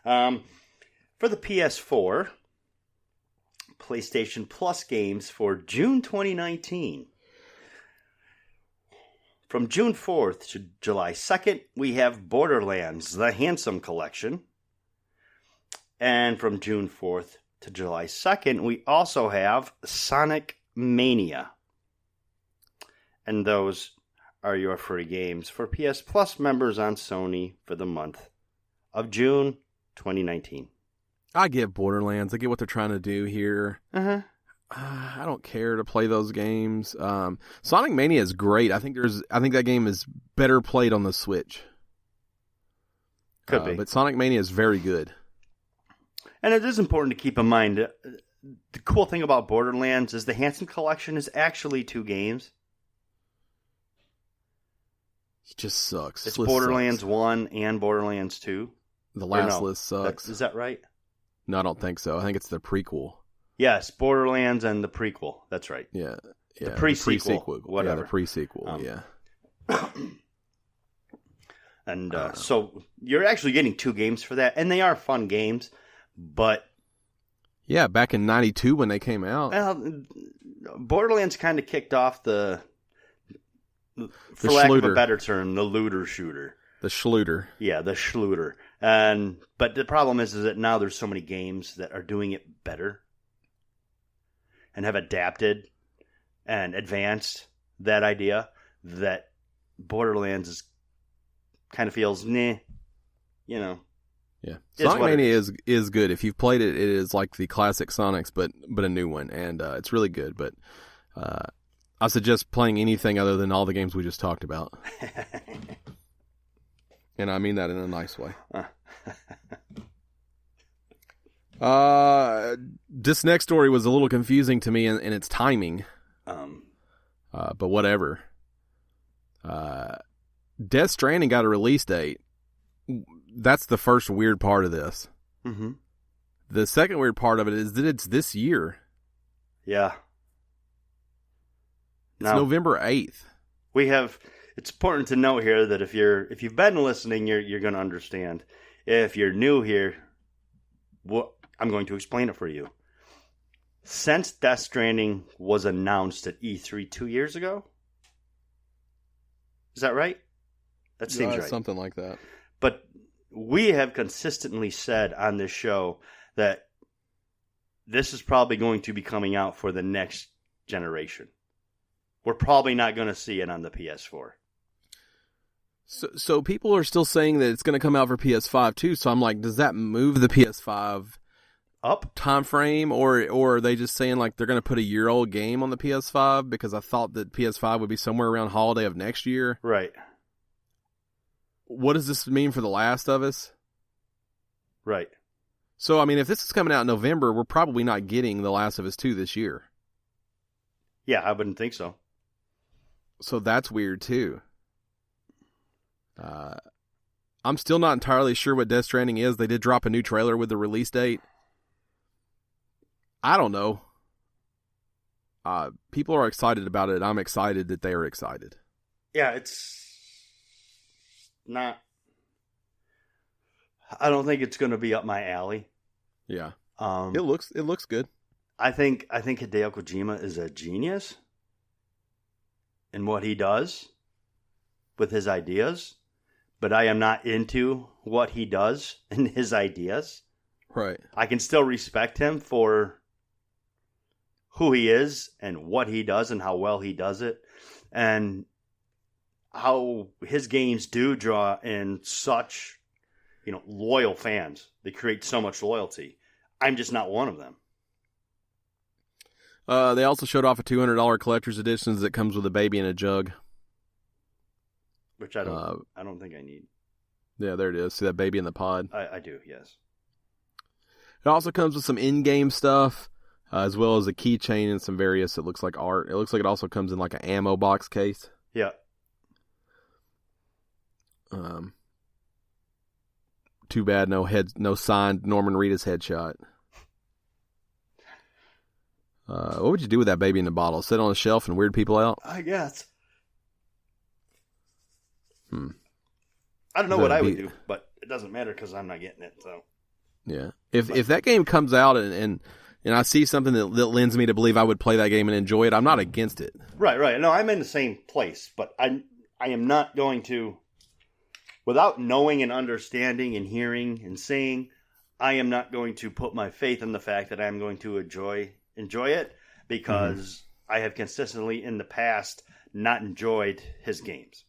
Speaker 2: For the PS4, PlayStation Plus games for June 2019. From June 4th to July 2nd, we have Borderlands, the Handsome Collection. And from June 4th to July 2nd, we also have Sonic Mania. And those are your free games for PS Plus members on Sony for the month of June 2019.
Speaker 1: I get Borderlands. I get what they're trying to do here. I don't care to play those games. Sonic Mania is great. I think that game is better played on the Switch.
Speaker 2: Could be.
Speaker 1: But Sonic Mania is very good.
Speaker 2: And it is important to keep in mind, the cool thing about Borderlands is the Handsome Collection is actually 2 games.
Speaker 1: It just sucks.
Speaker 2: It's Borderlands 1 and Borderlands 2.
Speaker 1: The last list sucks.
Speaker 2: Is that right?
Speaker 1: No, I don't think so. I think it's the prequel.
Speaker 2: Yes, Borderlands and the prequel. That's right.
Speaker 1: Yeah.
Speaker 2: The pre-sequel. Whatever.
Speaker 1: Yeah, the pre-sequel, yeah.
Speaker 2: And so you're actually getting 2 games for that, and they are fun games, but...
Speaker 1: Yeah, back in 92 when they came out.
Speaker 2: Well, Borderlands kind of kicked off for lack of a better term, the looter shooter.
Speaker 1: The Schluter.
Speaker 2: Yeah, the Schluter. But the problem is that now there's so many games that are doing it better and have adapted and advanced that idea that Borderlands kind of feels, you know.
Speaker 1: Yeah. Sonic Mania is good. If you've played it, it is like the classic Sonics, but a new one. And it's really good. But I suggest playing anything other than all the games we just talked about. And I mean that in a nice way. This next story was a little confusing to me in its timing. But whatever. Death Stranding got a release date. That's the first weird part of this.
Speaker 2: Mm-hmm.
Speaker 1: The second weird part of it is that it's this year.
Speaker 2: Yeah.
Speaker 1: It's November 8th.
Speaker 2: It's important to note here that if you've been listening, you're going to understand. If you're new here, I'm going to explain it for you. Since Death Stranding was announced at E3 2 years ago, is that right? That seems right.
Speaker 1: Something like that.
Speaker 2: But we have consistently said on this show that this is probably going to be coming out for the next generation. We're probably not going to see it on the PS4.
Speaker 1: So people are still saying that it's going to come out for PS5 too. So I'm like, does that move the PS5
Speaker 2: up
Speaker 1: time frame, or are they just saying like they're going to put a year-old game on the PS5? Because I thought that PS5 would be somewhere around holiday of next year.
Speaker 2: Right.
Speaker 1: What does this mean for The Last of Us?
Speaker 2: Right.
Speaker 1: So I mean, if this is coming out in November, we're probably not getting The Last of Us 2 this year.
Speaker 2: Yeah, I wouldn't think so.
Speaker 1: So that's weird too. I'm still not entirely sure what Death Stranding is. They did drop a new trailer with the release date. I don't know. People are excited about it. I'm excited that they are excited.
Speaker 2: Yeah, it's not... I don't think it's going to be up my alley.
Speaker 1: Yeah. It looks good.
Speaker 2: I think Hideo Kojima is a genius in what he does with his ideas, but I am not into what he does and his ideas.
Speaker 1: Right.
Speaker 2: I can still respect him for who he is and what he does and how well he does it, and how his games do draw in such, loyal fans. They create so much loyalty. I'm just not one of them.
Speaker 1: They also showed off a $200 collector's edition that comes with a baby and a jug.
Speaker 2: Which I don't think I need.
Speaker 1: Yeah, there it is. See that baby in the pod?
Speaker 2: I do, yes.
Speaker 1: It also comes with some in-game stuff, as well as a keychain and some various, it looks like art. It looks like it also comes in like an ammo box case.
Speaker 2: Yeah.
Speaker 1: Too bad no signed Norman Reedus headshot. What would you do with that baby in the bottle? Sit on a shelf and weird people out?
Speaker 2: I guess. I don't know what I would do, but it doesn't matter because I'm not getting it. So.
Speaker 1: Yeah. If that game comes out and I see something that lends me to believe I would play that game and enjoy it, I'm not against it.
Speaker 2: Right. No, I'm in the same place, but I am not going to, without knowing and understanding and hearing and seeing, I am not going to put my faith in the fact that I'm going to enjoy it because I have consistently in the past not enjoyed his games.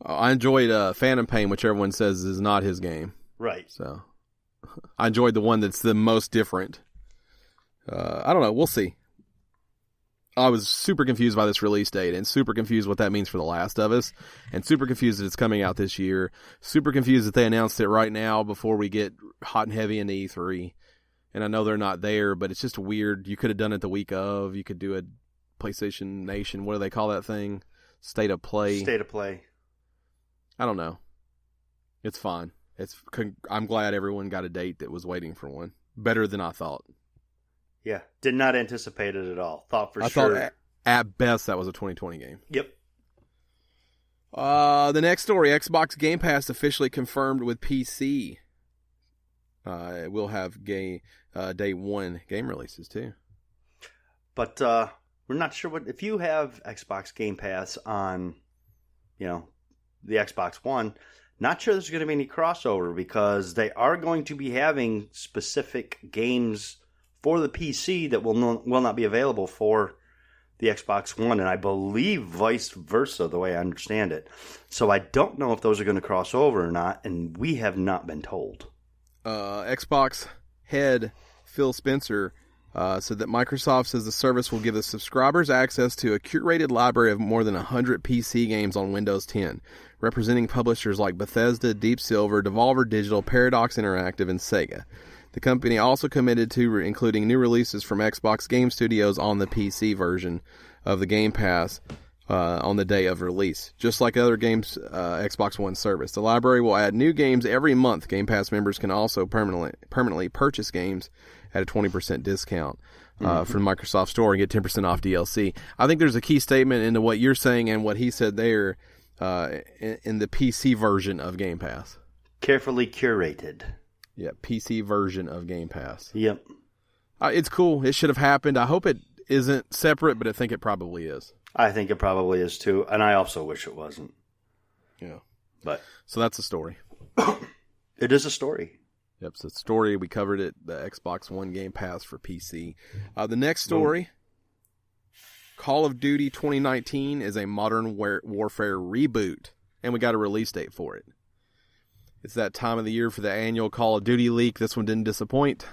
Speaker 1: I enjoyed Phantom Pain, which everyone says is not his game.
Speaker 2: Right.
Speaker 1: So I enjoyed the one that's the most different. I don't know. We'll see. I was super confused by this release date and super confused what that means for The Last of Us and super confused that it's coming out this year. Super confused that they announced it right now before we get hot and heavy into E3. And I know they're not there, but it's just weird. You could have done it the week of. You could do a PlayStation Nation. What do they call that thing? State of Play.
Speaker 2: State of Play.
Speaker 1: I don't know. It's fine. I'm glad everyone got a date that was waiting for one. Better than I thought.
Speaker 2: Yeah. Did not anticipate it at all. Thought
Speaker 1: I thought at best that was a 2020 game.
Speaker 2: Yep.
Speaker 1: The next story, Xbox Game Pass officially confirmed with PC. It will have day one game releases too.
Speaker 2: But we're not sure if you have Xbox Game Pass on, the Xbox One, not sure there's going to be any crossover because they are going to be having specific games for the PC that will not be available for the Xbox One, and I believe vice versa, the way I understand it. So I don't know if those are going to cross over or not, and we have not been told.
Speaker 1: Xbox head Phil Spencer said that Microsoft says the service will give the subscribers access to a curated library of more than 100 PC games on Windows 10, representing publishers like Bethesda, Deep Silver, Devolver Digital, Paradox Interactive, and Sega. The company also committed to including new releases from Xbox Game Studios on the PC version of the Game Pass on the day of release. Just like other games Xbox One service, the library will add new games every month. Game Pass members can also permanently purchase games at a 20% discount from the Microsoft Store and get 10% off DLC. I think there's a key statement into what you're saying and what he said there in the PC version of Game Pass.
Speaker 2: Carefully curated.
Speaker 1: Yeah, PC version of Game Pass.
Speaker 2: Yep.
Speaker 1: It's cool. It should have happened. I hope it isn't separate, but I think it probably is.
Speaker 2: I think it probably is too, and I also wish it wasn't.
Speaker 1: Yeah. So that's a story.
Speaker 2: It is a story.
Speaker 1: Yep, so it's a story. We covered it, the Xbox One Game Pass for PC. The next story, Call of Duty 2019 is a Modern Warfare reboot, and we got a release date for it. It's that time of the year for the annual Call of Duty leak. This one didn't disappoint.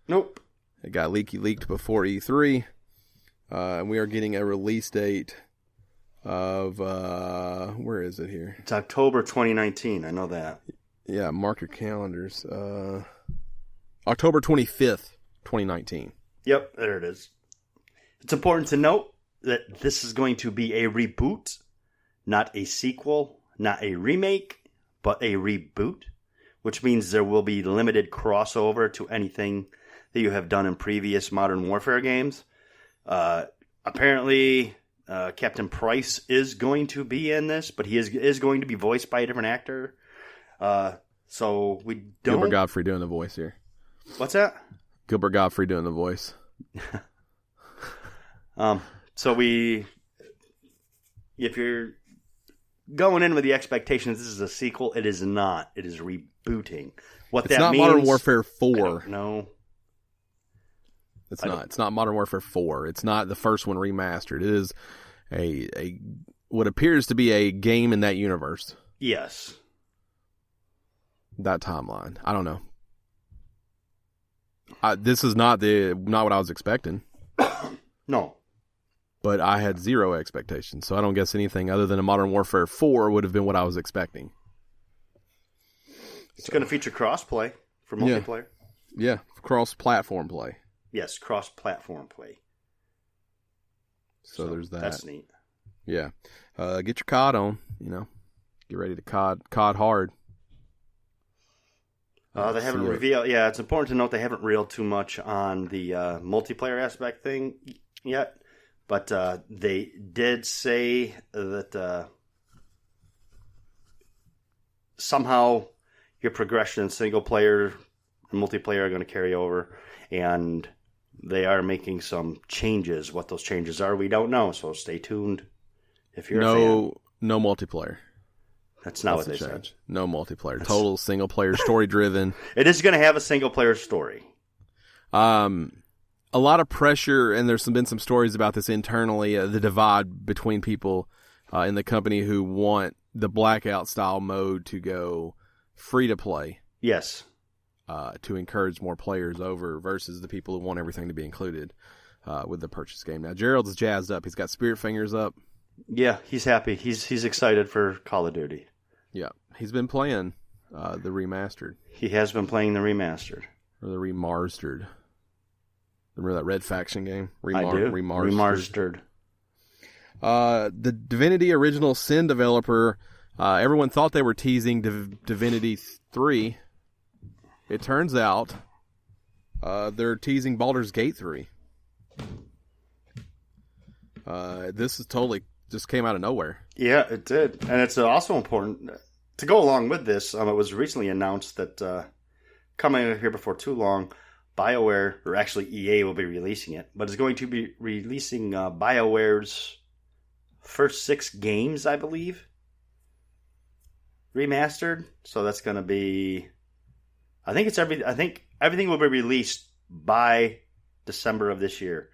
Speaker 2: Nope.
Speaker 1: It got leaked before E3. And we are getting a release date of, where is it here?
Speaker 2: It's October 2019. I know that.
Speaker 1: Yeah, mark your calendars. October 25th, 2019.
Speaker 2: Yep, there it is. It's important to note that this is going to be a reboot, not a sequel, not a remake, but a reboot, which means there will be limited crossover to anything that you have done in previous Modern Warfare games. Apparently, Captain Price is going to be in this, but he is going to be voiced by a different actor. So we don't...
Speaker 1: Gilbert Godfrey doing the voice here.
Speaker 2: What's that?
Speaker 1: Gilbert Godfrey doing the voice.
Speaker 2: So if you're going in with the expectations this is a sequel, it is not. It is rebooting. What
Speaker 1: it's
Speaker 2: that
Speaker 1: not
Speaker 2: means...
Speaker 1: Modern Warfare 4.
Speaker 2: No.
Speaker 1: It's not. It's not Modern Warfare 4. It's not the first one remastered. It is a what appears to be a game in that universe.
Speaker 2: Yes.
Speaker 1: That timeline. I don't know. This is not what I was expecting.
Speaker 2: No.
Speaker 1: But I had zero expectations, so I don't guess anything other than a Modern Warfare 4 would have been what I was expecting.
Speaker 2: It's going to feature crossplay for multiplayer.
Speaker 1: Yeah, cross-platform play.
Speaker 2: Yes, cross-platform play.
Speaker 1: So there's that.
Speaker 2: That's neat.
Speaker 1: Yeah. Get your COD on, Get ready to COD hard.
Speaker 2: They haven't revealed... Yeah, it's important to note they haven't reeled too much on the multiplayer aspect thing yet. But they did say that somehow your progression in single player and multiplayer are going to carry over. And they are making some changes. What those changes are, we don't know. So stay tuned if you're a fan.
Speaker 1: No multiplayer.
Speaker 2: That's not what they said.
Speaker 1: No multiplayer. Total single player, story driven.
Speaker 2: It is going to have a single player story.
Speaker 1: A lot of pressure, and there's been some stories about this internally, the divide between people in the company who want the Blackout style mode to go free to play.
Speaker 2: Yes.
Speaker 1: To encourage more players over versus the people who want everything to be included with the purchase game. Now, Gerald's jazzed up. He's got spirit fingers up.
Speaker 2: Yeah, he's happy. He's excited for Call of Duty.
Speaker 1: Yeah, he's been playing the remastered.
Speaker 2: He has been playing the remastered.
Speaker 1: Or the remastered. Remember that Red Faction game?
Speaker 2: I do. Remastered.
Speaker 1: The Divinity Original Sin developer, everyone thought they were teasing Divinity 3. It turns out they're teasing Baldur's Gate 3. This is totally just came out of nowhere.
Speaker 2: Yeah, it did. And it's also important to go along with this. It was recently announced that coming here before too long, BioWare, or actually EA will be releasing it, but it's going to be releasing BioWare's first 6 games, I believe, remastered. So that's going to be, I think everything will be released by December of this year.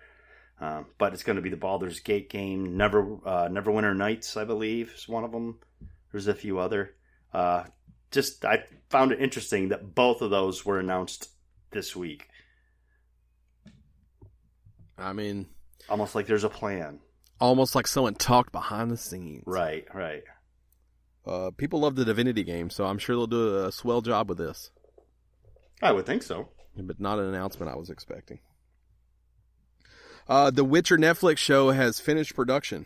Speaker 2: But it's going to be the Baldur's Gate game, Neverwinter Nights, I believe, is one of them. There's a few other. I found it interesting that both of those were announced this week.
Speaker 1: I mean,
Speaker 2: almost like there's a plan.
Speaker 1: Almost like someone talked behind the scenes.
Speaker 2: Right.
Speaker 1: People love the Divinity game, so I'm sure they'll do a swell job with this.
Speaker 2: I would think so.
Speaker 1: But not an announcement I was expecting. The Witcher Netflix show has finished production.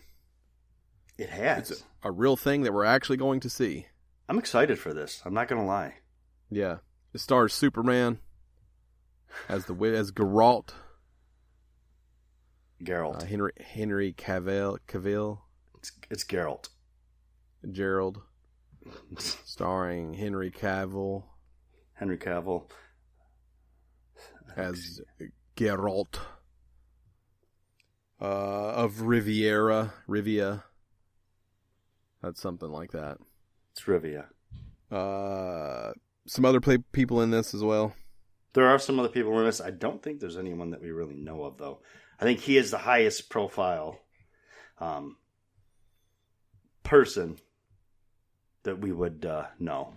Speaker 2: It has.
Speaker 1: It's a real thing that we're actually going to see.
Speaker 2: I'm excited for this. I'm not going to lie.
Speaker 1: Yeah. It stars Superman as Geralt. Henry Cavill.
Speaker 2: It's Geralt.
Speaker 1: Gerald. Starring Henry Cavill. As Geralt. Of Rivia. That's something like that.
Speaker 2: It's Rivia.
Speaker 1: Some other people in this as well.
Speaker 2: There are some other people in this. I don't think there's anyone that we really know of, though. I think he is the highest profile person that we would know.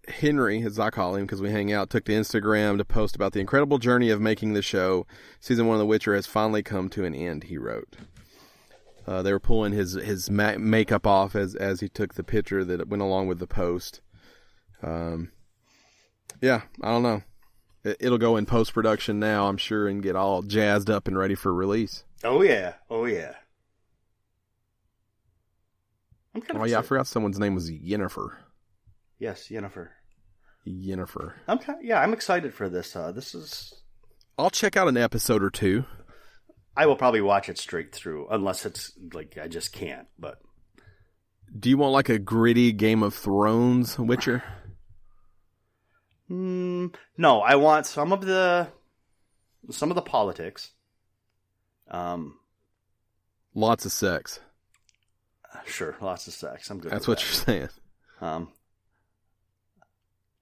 Speaker 1: Henry, as I call him because we hang out, took to Instagram to post about the incredible journey of making the show. Season 1 of The Witcher has finally come to an end, he wrote. They were pulling his makeup off as he took the picture that went along with the post. Yeah, I don't know. It'll go in post-production now, I'm sure, and get all jazzed up and ready for release.
Speaker 2: Oh, yeah. I'm kind of excited.
Speaker 1: I forgot someone's name was Yennefer.
Speaker 2: Yes, Yennefer.
Speaker 1: I'm
Speaker 2: excited for this.
Speaker 1: I'll check out an episode or two.
Speaker 2: I will probably watch it straight through, unless it's like I just can't. But
Speaker 1: do you want like a gritty Game of Thrones Witcher?
Speaker 2: No, I want some of the politics.
Speaker 1: Lots of sex.
Speaker 2: Sure, lots of sex. I'm good.
Speaker 1: That's what you're saying.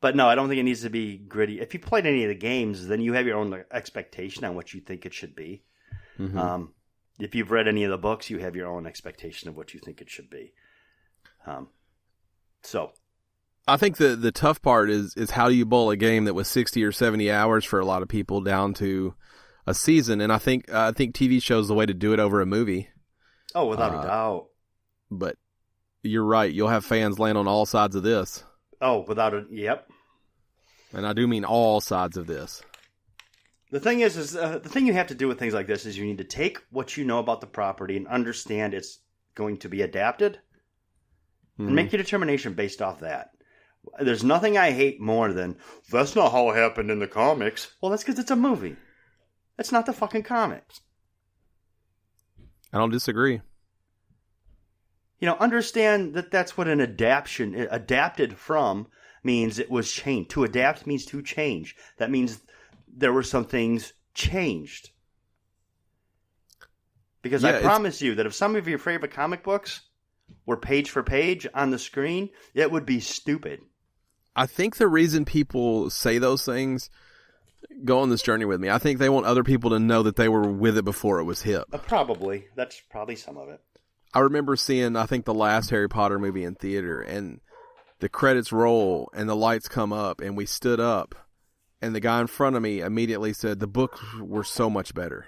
Speaker 2: But no, I don't think it needs to be gritty. If you played any of the games, then you have your own expectation on what you think it should be. Mm-hmm. If you've read any of the books, you have your own expectation of what you think it should be. So,
Speaker 1: I think the tough part is how do you boil a game that was 60 or 70 hours for a lot of people down to a season, and I think TV shows the way to do it over a movie.
Speaker 2: Oh, without a doubt.
Speaker 1: But you're right. You'll have fans laying on all sides of this.
Speaker 2: Oh, yep.
Speaker 1: And I do mean all sides of this.
Speaker 2: The thing is the thing you have to do with things like this is you need to take what you know about the property and understand it's going to be adapted and make your determination based off that. There's nothing I hate more than, that's not how it happened in the comics. Well, that's because it's a movie. That's not the fucking comics.
Speaker 1: I don't disagree.
Speaker 2: You know, understand that that's what an adapted from means. It was changed. To adapt means to change. That means there were some things changed. Because I promise you that if some of your favorite comic books were page for page on the screen, it would be stupid.
Speaker 1: I think the reason people say those things, go on this journey with me, I think they want other people to know that they were with it before it was hip.
Speaker 2: Probably. That's probably some of it.
Speaker 1: I remember seeing, I think, the last Harry Potter movie in theater, and the credits roll, and the lights come up, and we stood up, and the guy in front of me immediately said, the books were so much better.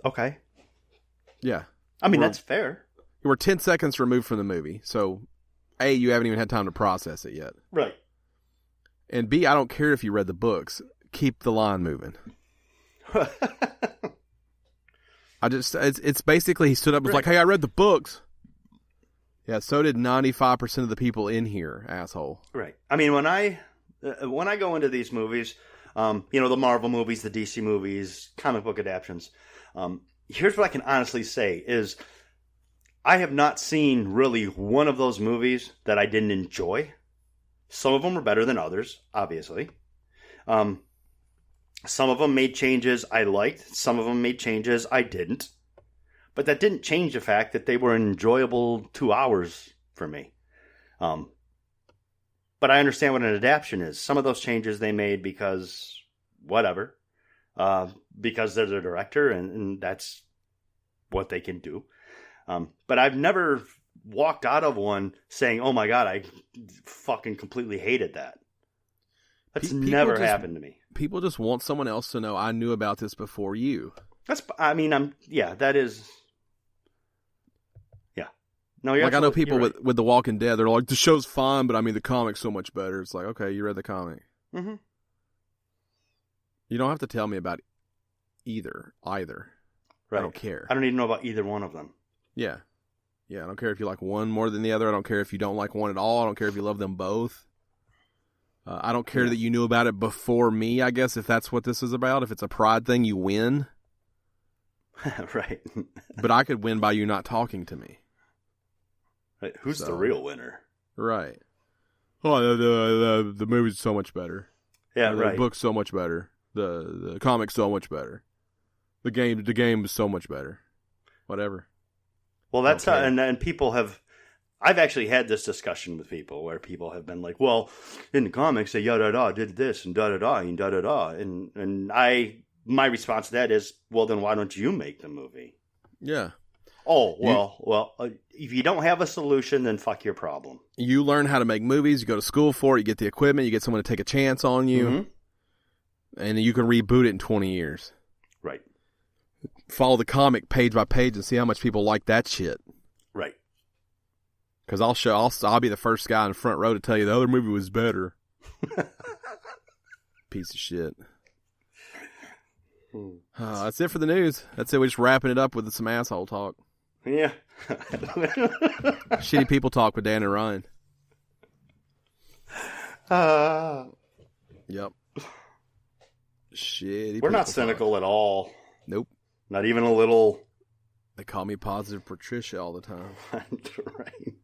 Speaker 2: Okay.
Speaker 1: Yeah.
Speaker 2: I mean, that's fair.
Speaker 1: We're 10 seconds removed from the movie, so A, you haven't even had time to process it yet.
Speaker 2: Right.
Speaker 1: And B, I don't care if you read the books. Keep the line moving. It's basically, he stood up and was like, hey, I read the books. Yeah, so did 95% of the people in here, asshole.
Speaker 2: Right. I mean, when I go into these movies, the Marvel movies, the DC movies, comic book adaptions, here's what I can honestly say is I have not seen really one of those movies that I didn't enjoy. Some of them were better than others, obviously. Some of them made changes I liked. Some of them made changes I didn't. But that didn't change the fact that they were an enjoyable 2 hours for me. But I understand what an adaptation is. Some of those changes they made because whatever. Because they're the director and that's what they can do. But I've never walked out of one saying, oh my God, I fucking completely hated that. That's never happened to me.
Speaker 1: People just want someone else to know I knew about this before you.
Speaker 2: That is. Yeah. No, you're
Speaker 1: like, I know people with The Walking Dead, they're like, the show's fine, but I mean, the comic's so much better. It's like, okay, you read the comic.
Speaker 2: Mm-hmm.
Speaker 1: You don't have to tell me about either. Right. I don't care.
Speaker 2: I don't need to know about either one of them.
Speaker 1: Yeah. Yeah, I don't care if you like one more than the other. I don't care if you don't like one at all. I don't care if you love them both. I don't care that you knew about it before me, I guess, if that's what this is about. If it's a pride thing, you win.
Speaker 2: Right.
Speaker 1: But I could win by you not talking to me.
Speaker 2: Right. Who's the real winner?
Speaker 1: Right. Oh, the movie's so much better.
Speaker 2: Yeah, right.
Speaker 1: The book's so much better. The comic's so much better. The game is so much better. Whatever.
Speaker 2: Well, that's how, and people have. I've actually had this discussion with people where people have been like, "Well, in the comics, they yada da did this and da da da and da da da," and my response to that is, "Well, then why don't you make the movie?"
Speaker 1: Yeah.
Speaker 2: Oh well. If you don't have a solution, then fuck your problem.
Speaker 1: You learn how to make movies. You go to school for it. You get the equipment. You get someone to take a chance on you, and you can reboot it in 20 years.
Speaker 2: Right.
Speaker 1: Follow the comic page by page and see how much people like that shit.
Speaker 2: Right.
Speaker 1: Because I'll be the first guy in the front row to tell you the other movie was better. Piece of shit. That's it for the news. That's it. We're just wrapping it up with some asshole talk.
Speaker 2: Yeah.
Speaker 1: Shitty people talk with Dan and Ryan. Yep. Shitty.
Speaker 2: We're not cynical at all.
Speaker 1: Nope.
Speaker 2: Not even a little.
Speaker 1: They call me Positive Patricia all the time.
Speaker 2: Right.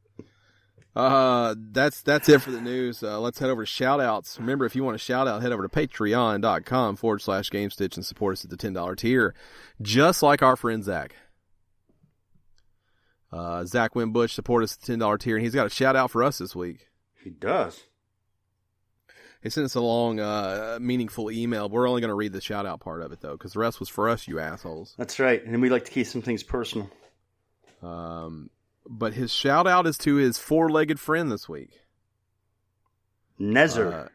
Speaker 1: That's it for the news. Let's head over to shout-outs. Remember, if you want a shout-out, head over to patreon.com/GameStitch and support us at the $10 tier, just like our friend Zach. Zach Wimbush support us at the $10 tier, and he's got a shout-out for us this week.
Speaker 2: He does.
Speaker 1: He sent us a long, meaningful email. We're only going to read the shout-out part of it, though, because the rest was for us, you assholes.
Speaker 2: That's right, and we like to keep some things personal.
Speaker 1: But his shout-out is to his four-legged friend this week.
Speaker 2: Nezer.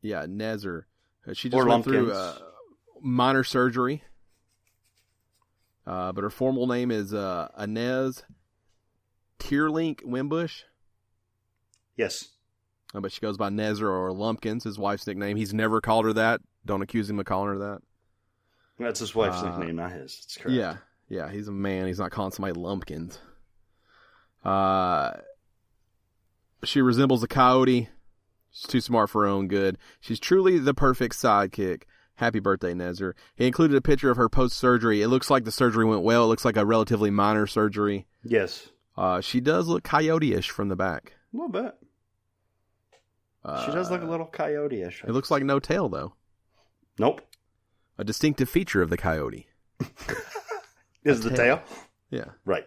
Speaker 1: Yeah, Nezer. She just went through minor surgery. But her formal name is Inez Tierlink Wimbush.
Speaker 2: Yes.
Speaker 1: But she goes by Nezra or Lumpkins, his wife's nickname. He's never called her that. Don't accuse him of calling her that.
Speaker 2: That's his wife's nickname, not his. It's correct.
Speaker 1: Yeah, he's a man. He's not calling somebody Lumpkins. She resembles a coyote. She's too smart for her own good. She's truly the perfect sidekick. Happy birthday, Nezra. He included a picture of her post-surgery. It looks like the surgery went well. It looks like a relatively minor surgery.
Speaker 2: Yes.
Speaker 1: She does look coyote-ish from the back.
Speaker 2: A little bit. She does look a little coyote-ish.
Speaker 1: It looks like no tail, though.
Speaker 2: Nope.
Speaker 1: A distinctive feature of the coyote.
Speaker 2: Is the tail?
Speaker 1: Yeah.
Speaker 2: Right.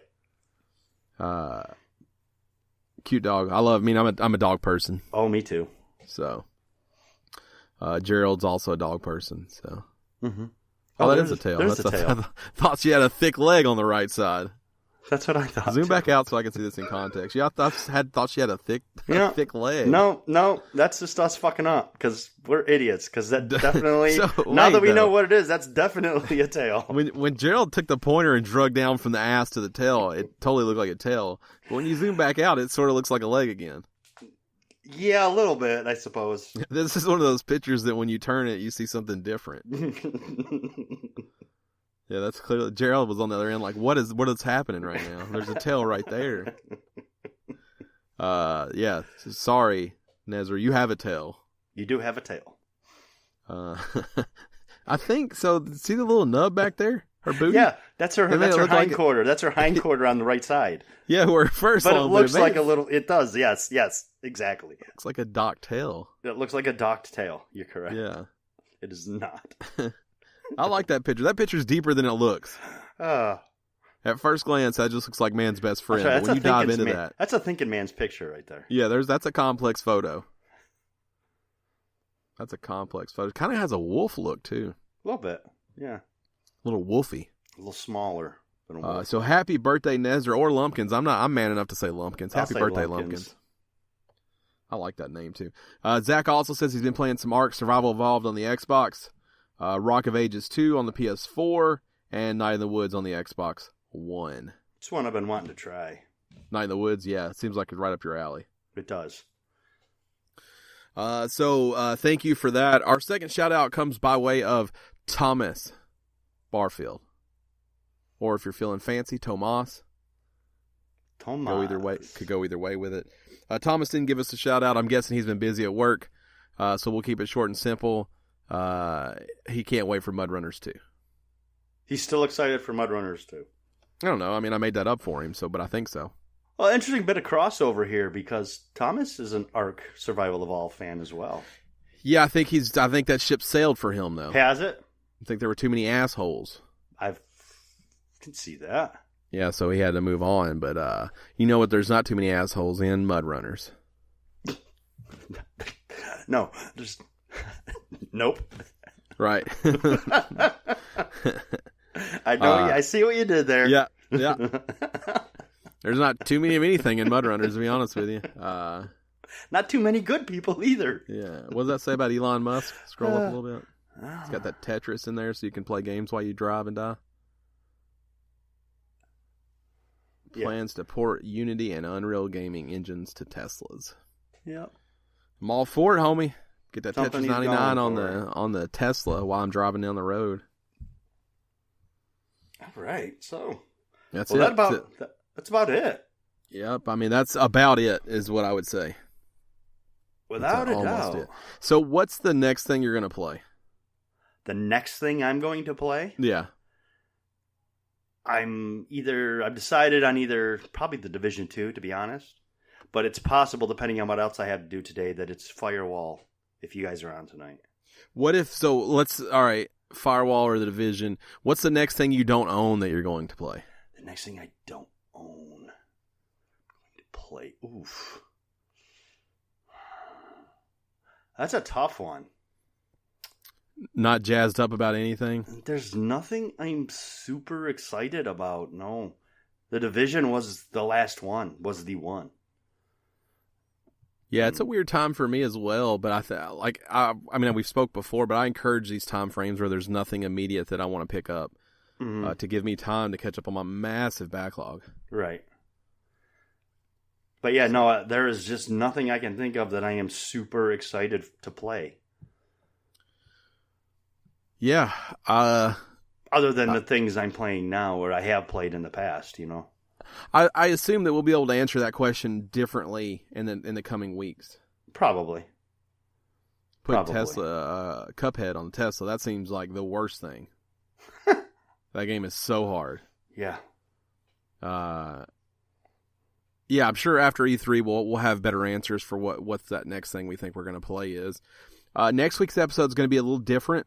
Speaker 1: Cute dog. I'm a dog person.
Speaker 2: Oh, me too.
Speaker 1: So, Gerald's also a dog person. So,
Speaker 2: Oh,
Speaker 1: that is a tail.
Speaker 2: There's a tail.
Speaker 1: I thought she had a thick leg on the right side.
Speaker 2: That's what I thought.
Speaker 1: Zoom back out so I can see this in context. Yeah, I thought she had a thick leg.
Speaker 2: No, that's just us fucking up because we're idiots. Because that definitely, now that we know what it is, that's definitely a tail.
Speaker 1: When Gerald took the pointer and drug down from the ass to the tail, it totally looked like a tail. But when you zoom back out, it sort of looks like a leg again.
Speaker 2: Yeah, a little bit, I suppose.
Speaker 1: This is one of those pictures that when you turn it, you see something different. Yeah, that's clearly Gerald was on the other end. Like, what is happening right now? There's a tail right there. Yeah. Sorry, Nezra, you have a tail.
Speaker 2: You do have a tail.
Speaker 1: I think so. See the little nub back there? Her booty.
Speaker 2: Yeah, that's her hind quarter. That's her hind quarter on the right side.
Speaker 1: Yeah, where first.
Speaker 2: But it looks like a little. It does. Yes, exactly.
Speaker 1: Looks like a docked tail.
Speaker 2: It looks like a docked tail. You're correct.
Speaker 1: Yeah.
Speaker 2: It is not.
Speaker 1: I like that picture. That picture's deeper than it looks. At first glance, that just looks like man's best friend.
Speaker 2: Right.
Speaker 1: But when you dive into that,
Speaker 2: that's a thinking man's picture right there.
Speaker 1: Yeah, that's a complex photo. That's a complex photo. It kind of has a wolf look too.
Speaker 2: A little bit, yeah.
Speaker 1: A little wolfy.
Speaker 2: A little smaller than a wolf.
Speaker 1: So happy birthday, Nezra or Lumpkins. I'm man enough to say Lumpkins. Happy birthday, Lumpkins. I like that name too. Zach also says he's been playing some Ark Survival Evolved on the Xbox. Rock of Ages 2 on the PS4, and Night in the Woods on the Xbox One.
Speaker 2: It's one I've been wanting to try.
Speaker 1: Night in the Woods, yeah. It seems like it's right up your alley.
Speaker 2: It does.
Speaker 1: So thank you for that. Our second shout-out comes by way of Thomas Barfield. Or if you're feeling fancy, Tomas.
Speaker 2: Tomas.
Speaker 1: Could go either way with it. Thomas didn't give us a shout-out. I'm guessing he's been busy at work, so we'll keep it short and simple. He can't wait for Mud Runners 2.
Speaker 2: He's still excited for Mud Runners 2.
Speaker 1: I don't know. I mean, I made that up for him, but I think so.
Speaker 2: Well, interesting bit of crossover here because Thomas is an Ark Survival Evolved fan as well.
Speaker 1: Yeah, I think that ship sailed for him though.
Speaker 2: Has it?
Speaker 1: I think there were too many assholes.
Speaker 2: I can see that.
Speaker 1: Yeah, so he had to move on, but you know what? There's not too many assholes in Mud Runners.
Speaker 2: No, there's nope.
Speaker 1: Right.
Speaker 2: I know. I see what you did there.
Speaker 1: Yeah. There's not too many of anything in Mud Runners, to be honest with you.
Speaker 2: Not too many good people either.
Speaker 1: Yeah. What does that say about Elon Musk? Scroll up a little bit. It's got that Tetris in there so you can play games while you drive and die. Plans to port Unity and Unreal Gaming engines to Teslas.
Speaker 2: Yep.
Speaker 1: I'm all for it, homie. Get that
Speaker 2: Something
Speaker 1: Tetris 99 on the Tesla while I'm driving down the road.
Speaker 2: All right. So
Speaker 1: that's
Speaker 2: that's about it.
Speaker 1: Yep. I mean, that's about it is what I would say.
Speaker 2: Without a doubt.
Speaker 1: It. So what's the next thing you're going to play?
Speaker 2: The next thing I'm going to play?
Speaker 1: Yeah.
Speaker 2: I've decided on either probably the Division 2, to be honest. But it's possible, depending on what else I have to do today, that it's Firewall if you guys are on tonight.
Speaker 1: All right, Firewall or the Division. What's the next thing you don't own that you're going to play?
Speaker 2: The next thing I don't own. I'm going to play. Oof. That's a tough one.
Speaker 1: Not jazzed up about anything?
Speaker 2: There's nothing I'm super excited about, no. The Division was the last one, was the one.
Speaker 1: Yeah, it's a weird time for me as well, but I mean, we've spoke before, but I encourage these time frames where there's nothing immediate that I want to pick up to give me time to catch up on my massive backlog.
Speaker 2: Right. But yeah, no, there is just nothing I can think of that I am super excited to play.
Speaker 1: Yeah.
Speaker 2: Other than the things I'm playing now or I have played in the past, you know.
Speaker 1: I assume that we'll be able to answer that question differently in the coming weeks.
Speaker 2: Probably.
Speaker 1: Put Tesla, Cuphead on Tesla, that seems like the worst thing. That game is so hard.
Speaker 2: Yeah.
Speaker 1: Yeah, I'm sure after E3 we'll have better answers for what's that next thing we think we're going to play is. Next week's episode is going to be a little different.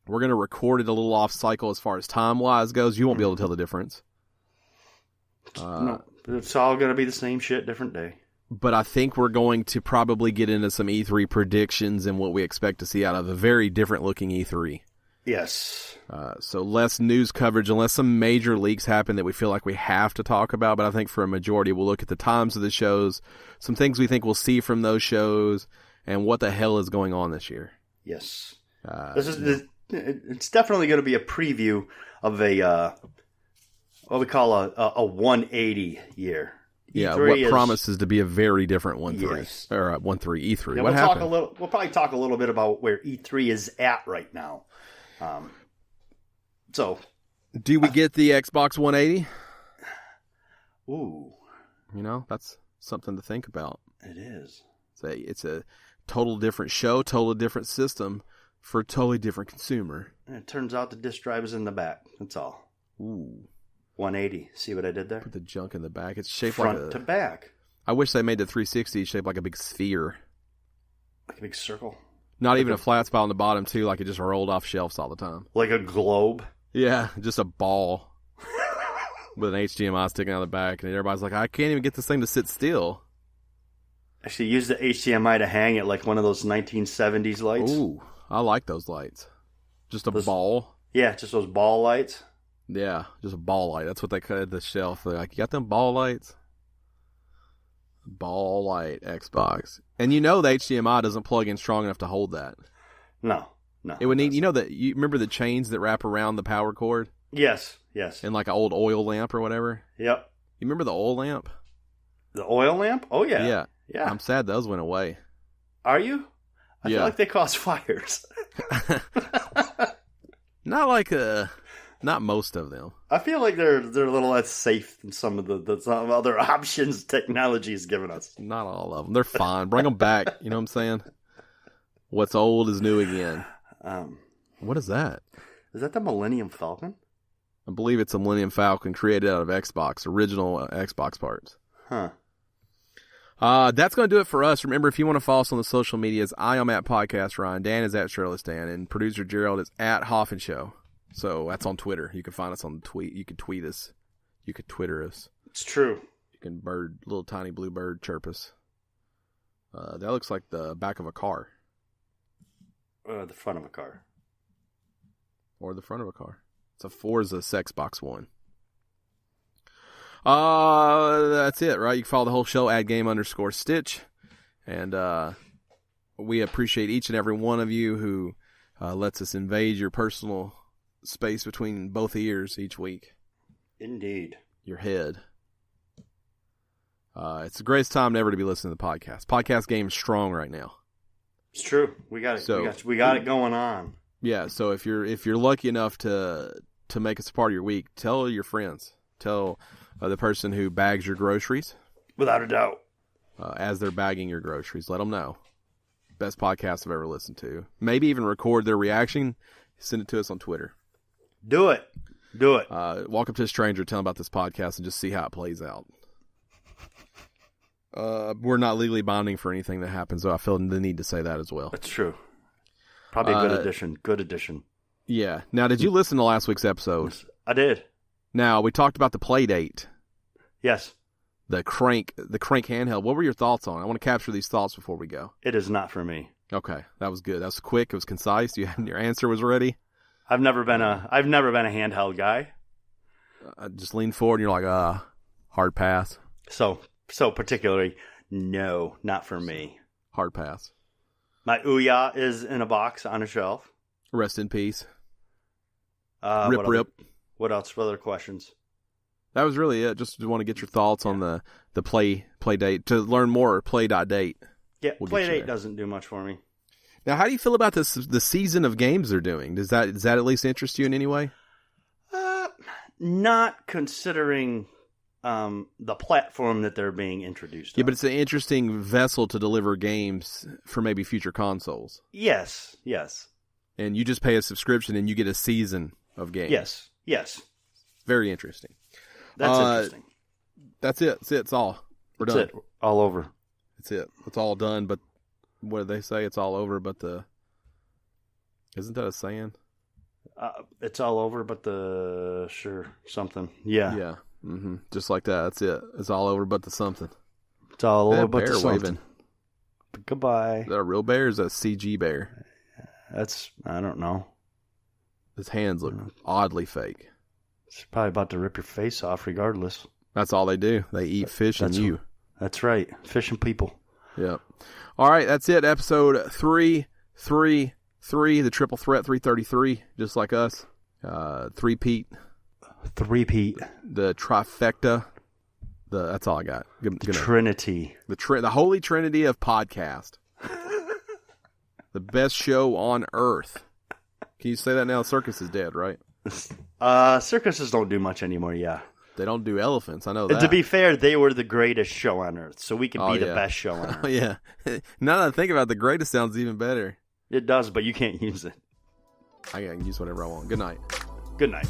Speaker 1: We're going to record it a little off cycle as far as time-wise goes. You won't be able to tell the difference.
Speaker 2: No, it's all going to be the same shit, different day.
Speaker 1: But I think we're going to probably get into some E3 predictions and what we expect to see out of a very different-looking E3.
Speaker 2: Yes.
Speaker 1: So less news coverage, unless some major leaks happen that we feel like we have to talk about. But I think for a majority, we'll look at the times of the shows, some things we think we'll see from those shows, and what the hell is going on this year.
Speaker 2: Yes. It's definitely going to be a preview of a what we call a 180 year.
Speaker 1: Yeah, what promises to be a very different 1-3
Speaker 2: yes.
Speaker 1: or 1-3 E3.
Speaker 2: Yeah,
Speaker 1: what happened?
Speaker 2: We'll probably talk a little bit about where E3 is at right now. So,
Speaker 1: do we get the Xbox 180?
Speaker 2: Ooh,
Speaker 1: you know, that's something to think about.
Speaker 2: It is.
Speaker 1: It's a total different show, total different system for a totally different consumer.
Speaker 2: And it turns out the disc drive is in the back. That's all.
Speaker 1: Ooh.
Speaker 2: 180. See what I did there?
Speaker 1: Put the junk in the back. It's shaped
Speaker 2: front to back.
Speaker 1: I wish they made the 360 shaped like a big sphere.
Speaker 2: Like a big circle.
Speaker 1: Not even a flat spot on the bottom, too, like it just rolled off shelves all the time.
Speaker 2: Like a globe?
Speaker 1: Yeah, just a ball with an HDMI sticking out of the back. And everybody's like, I can't even get this thing to sit still.
Speaker 2: Actually, use the HDMI to hang it like one of those 1970s lights.
Speaker 1: Ooh, I like those lights. Just a ball.
Speaker 2: Yeah, just those ball lights.
Speaker 1: Yeah, just a ball light. That's what they cut at the shelf. They're like, you got them ball lights? Ball light Xbox. And you know the HDMI doesn't plug in strong enough to hold that.
Speaker 2: No.
Speaker 1: It would need, you remember the chains that wrap around the power cord?
Speaker 2: Yes.
Speaker 1: And like an old oil lamp or whatever?
Speaker 2: Yep.
Speaker 1: You remember the oil lamp?
Speaker 2: The oil lamp? Oh, yeah.
Speaker 1: Yeah. I'm sad those went away.
Speaker 2: Are you? I feel like they cause fires.
Speaker 1: Not most of them.
Speaker 2: I feel like they're a little less safe than some of the other options technology has given us.
Speaker 1: Not all of them. They're fine. Bring them back. You know what I'm saying? What's old is new again. What is that?
Speaker 2: Is that the Millennium Falcon?
Speaker 1: I believe it's a Millennium Falcon created out of Xbox, original Xbox parts.
Speaker 2: Huh.
Speaker 1: That's going to do it for us. Remember, if you want to follow us on the social medias, I am at Podcast Ryan, Dan is at Shirlistan, and Producer Gerald is at Hoffman Show. So that's on Twitter. You can find us on the tweet. You can tweet us. You can Twitter us.
Speaker 2: It's true.
Speaker 1: You can little tiny blue bird chirp us. That looks like the back of a car.
Speaker 2: The front of a car.
Speaker 1: Or the front of a car. It's a Forza Sexbox 1. That's it, right? You can follow the whole show at @game_stitch. And we appreciate each and every one of you who lets us invade your personal space between both ears each week.
Speaker 2: Indeed.
Speaker 1: Your head. It's the greatest time ever to be listening to the podcast. Podcast game is strong right now.
Speaker 2: It's true. We got it. We got it going on.
Speaker 1: Yeah. So if you're lucky enough to make us a part of your week, tell your friends. Tell the person who bags your groceries.
Speaker 2: Without a doubt.
Speaker 1: As they're bagging your groceries, let them know. Best podcast I've ever listened to. Maybe even record their reaction. Send it to us on Twitter.
Speaker 2: Do it.
Speaker 1: Walk up to a stranger, tell them about this podcast, and just see how it plays out. We're not legally binding for anything that happens, though I feel the need to say that as well.
Speaker 2: That's true. Probably a good addition.
Speaker 1: Yeah. Now, did you listen to last week's episode?
Speaker 2: I did.
Speaker 1: Now, we talked about the Playdate.
Speaker 2: Yes.
Speaker 1: The crank handheld. What were your thoughts on it? I want to capture these thoughts before we go.
Speaker 2: It is not for me.
Speaker 1: Okay. That was good. That was quick. It was concise. Your answer was ready.
Speaker 2: I've never been a handheld guy.
Speaker 1: Just lean forward and you're like, hard pass.
Speaker 2: So particularly, no, not for me.
Speaker 1: Hard pass.
Speaker 2: My Ouya is in a box on a shelf.
Speaker 1: Rest in peace.
Speaker 2: Rip.
Speaker 1: Rip.
Speaker 2: What else? What other questions?
Speaker 1: That was really it. Just want to get your thoughts on the play date. To learn more, play.date.
Speaker 2: Yeah, Playdate doesn't do much for me.
Speaker 1: Now, how do you feel about the season of games they're doing? Does that at least interest you in any way?
Speaker 2: Not considering the platform that they're being introduced on.
Speaker 1: But it's an interesting vessel to deliver games for maybe future consoles.
Speaker 2: Yes.
Speaker 1: And you just pay a subscription and you get a season of games.
Speaker 2: Yes.
Speaker 1: Very interesting.
Speaker 2: That's interesting.
Speaker 1: That's it. It's all. We're done.
Speaker 2: That's it. All over.
Speaker 1: That's it. It's all done, but what do they say? It's all over, but the... Isn't that a saying?
Speaker 2: It's all over, but the... Sure, something. Yeah.
Speaker 1: Yeah. Mm-hmm. Just like that. That's it. It's all over, but the something.
Speaker 2: It's all over, but the something.
Speaker 1: Waving.
Speaker 2: Goodbye.
Speaker 1: Is that a real bear or is that a CG bear?
Speaker 2: I don't know.
Speaker 1: His hands look oddly fake.
Speaker 2: It's probably about to rip your face off regardless.
Speaker 1: That's all they do. They eat fish and you.
Speaker 2: That's right. Fish and people.
Speaker 1: Yeah. All right. That's it. Episode 333, the triple threat 333, just like us. Three-peat. The trifecta. That's all I got. Good
Speaker 2: Trinity.
Speaker 1: The holy trinity of podcast. The best show on earth. Can you say that now? Circus is dead, right?
Speaker 2: Circuses don't do much anymore, yeah.
Speaker 1: They don't do elephants, I know that.
Speaker 2: And to be fair, they were the greatest show on earth, so we can be the best show on earth.
Speaker 1: Oh, yeah. Now that I think about it, the greatest sounds even better.
Speaker 2: It does, but you can't use it.
Speaker 1: I can use whatever I want. Good night.
Speaker 2: Good night.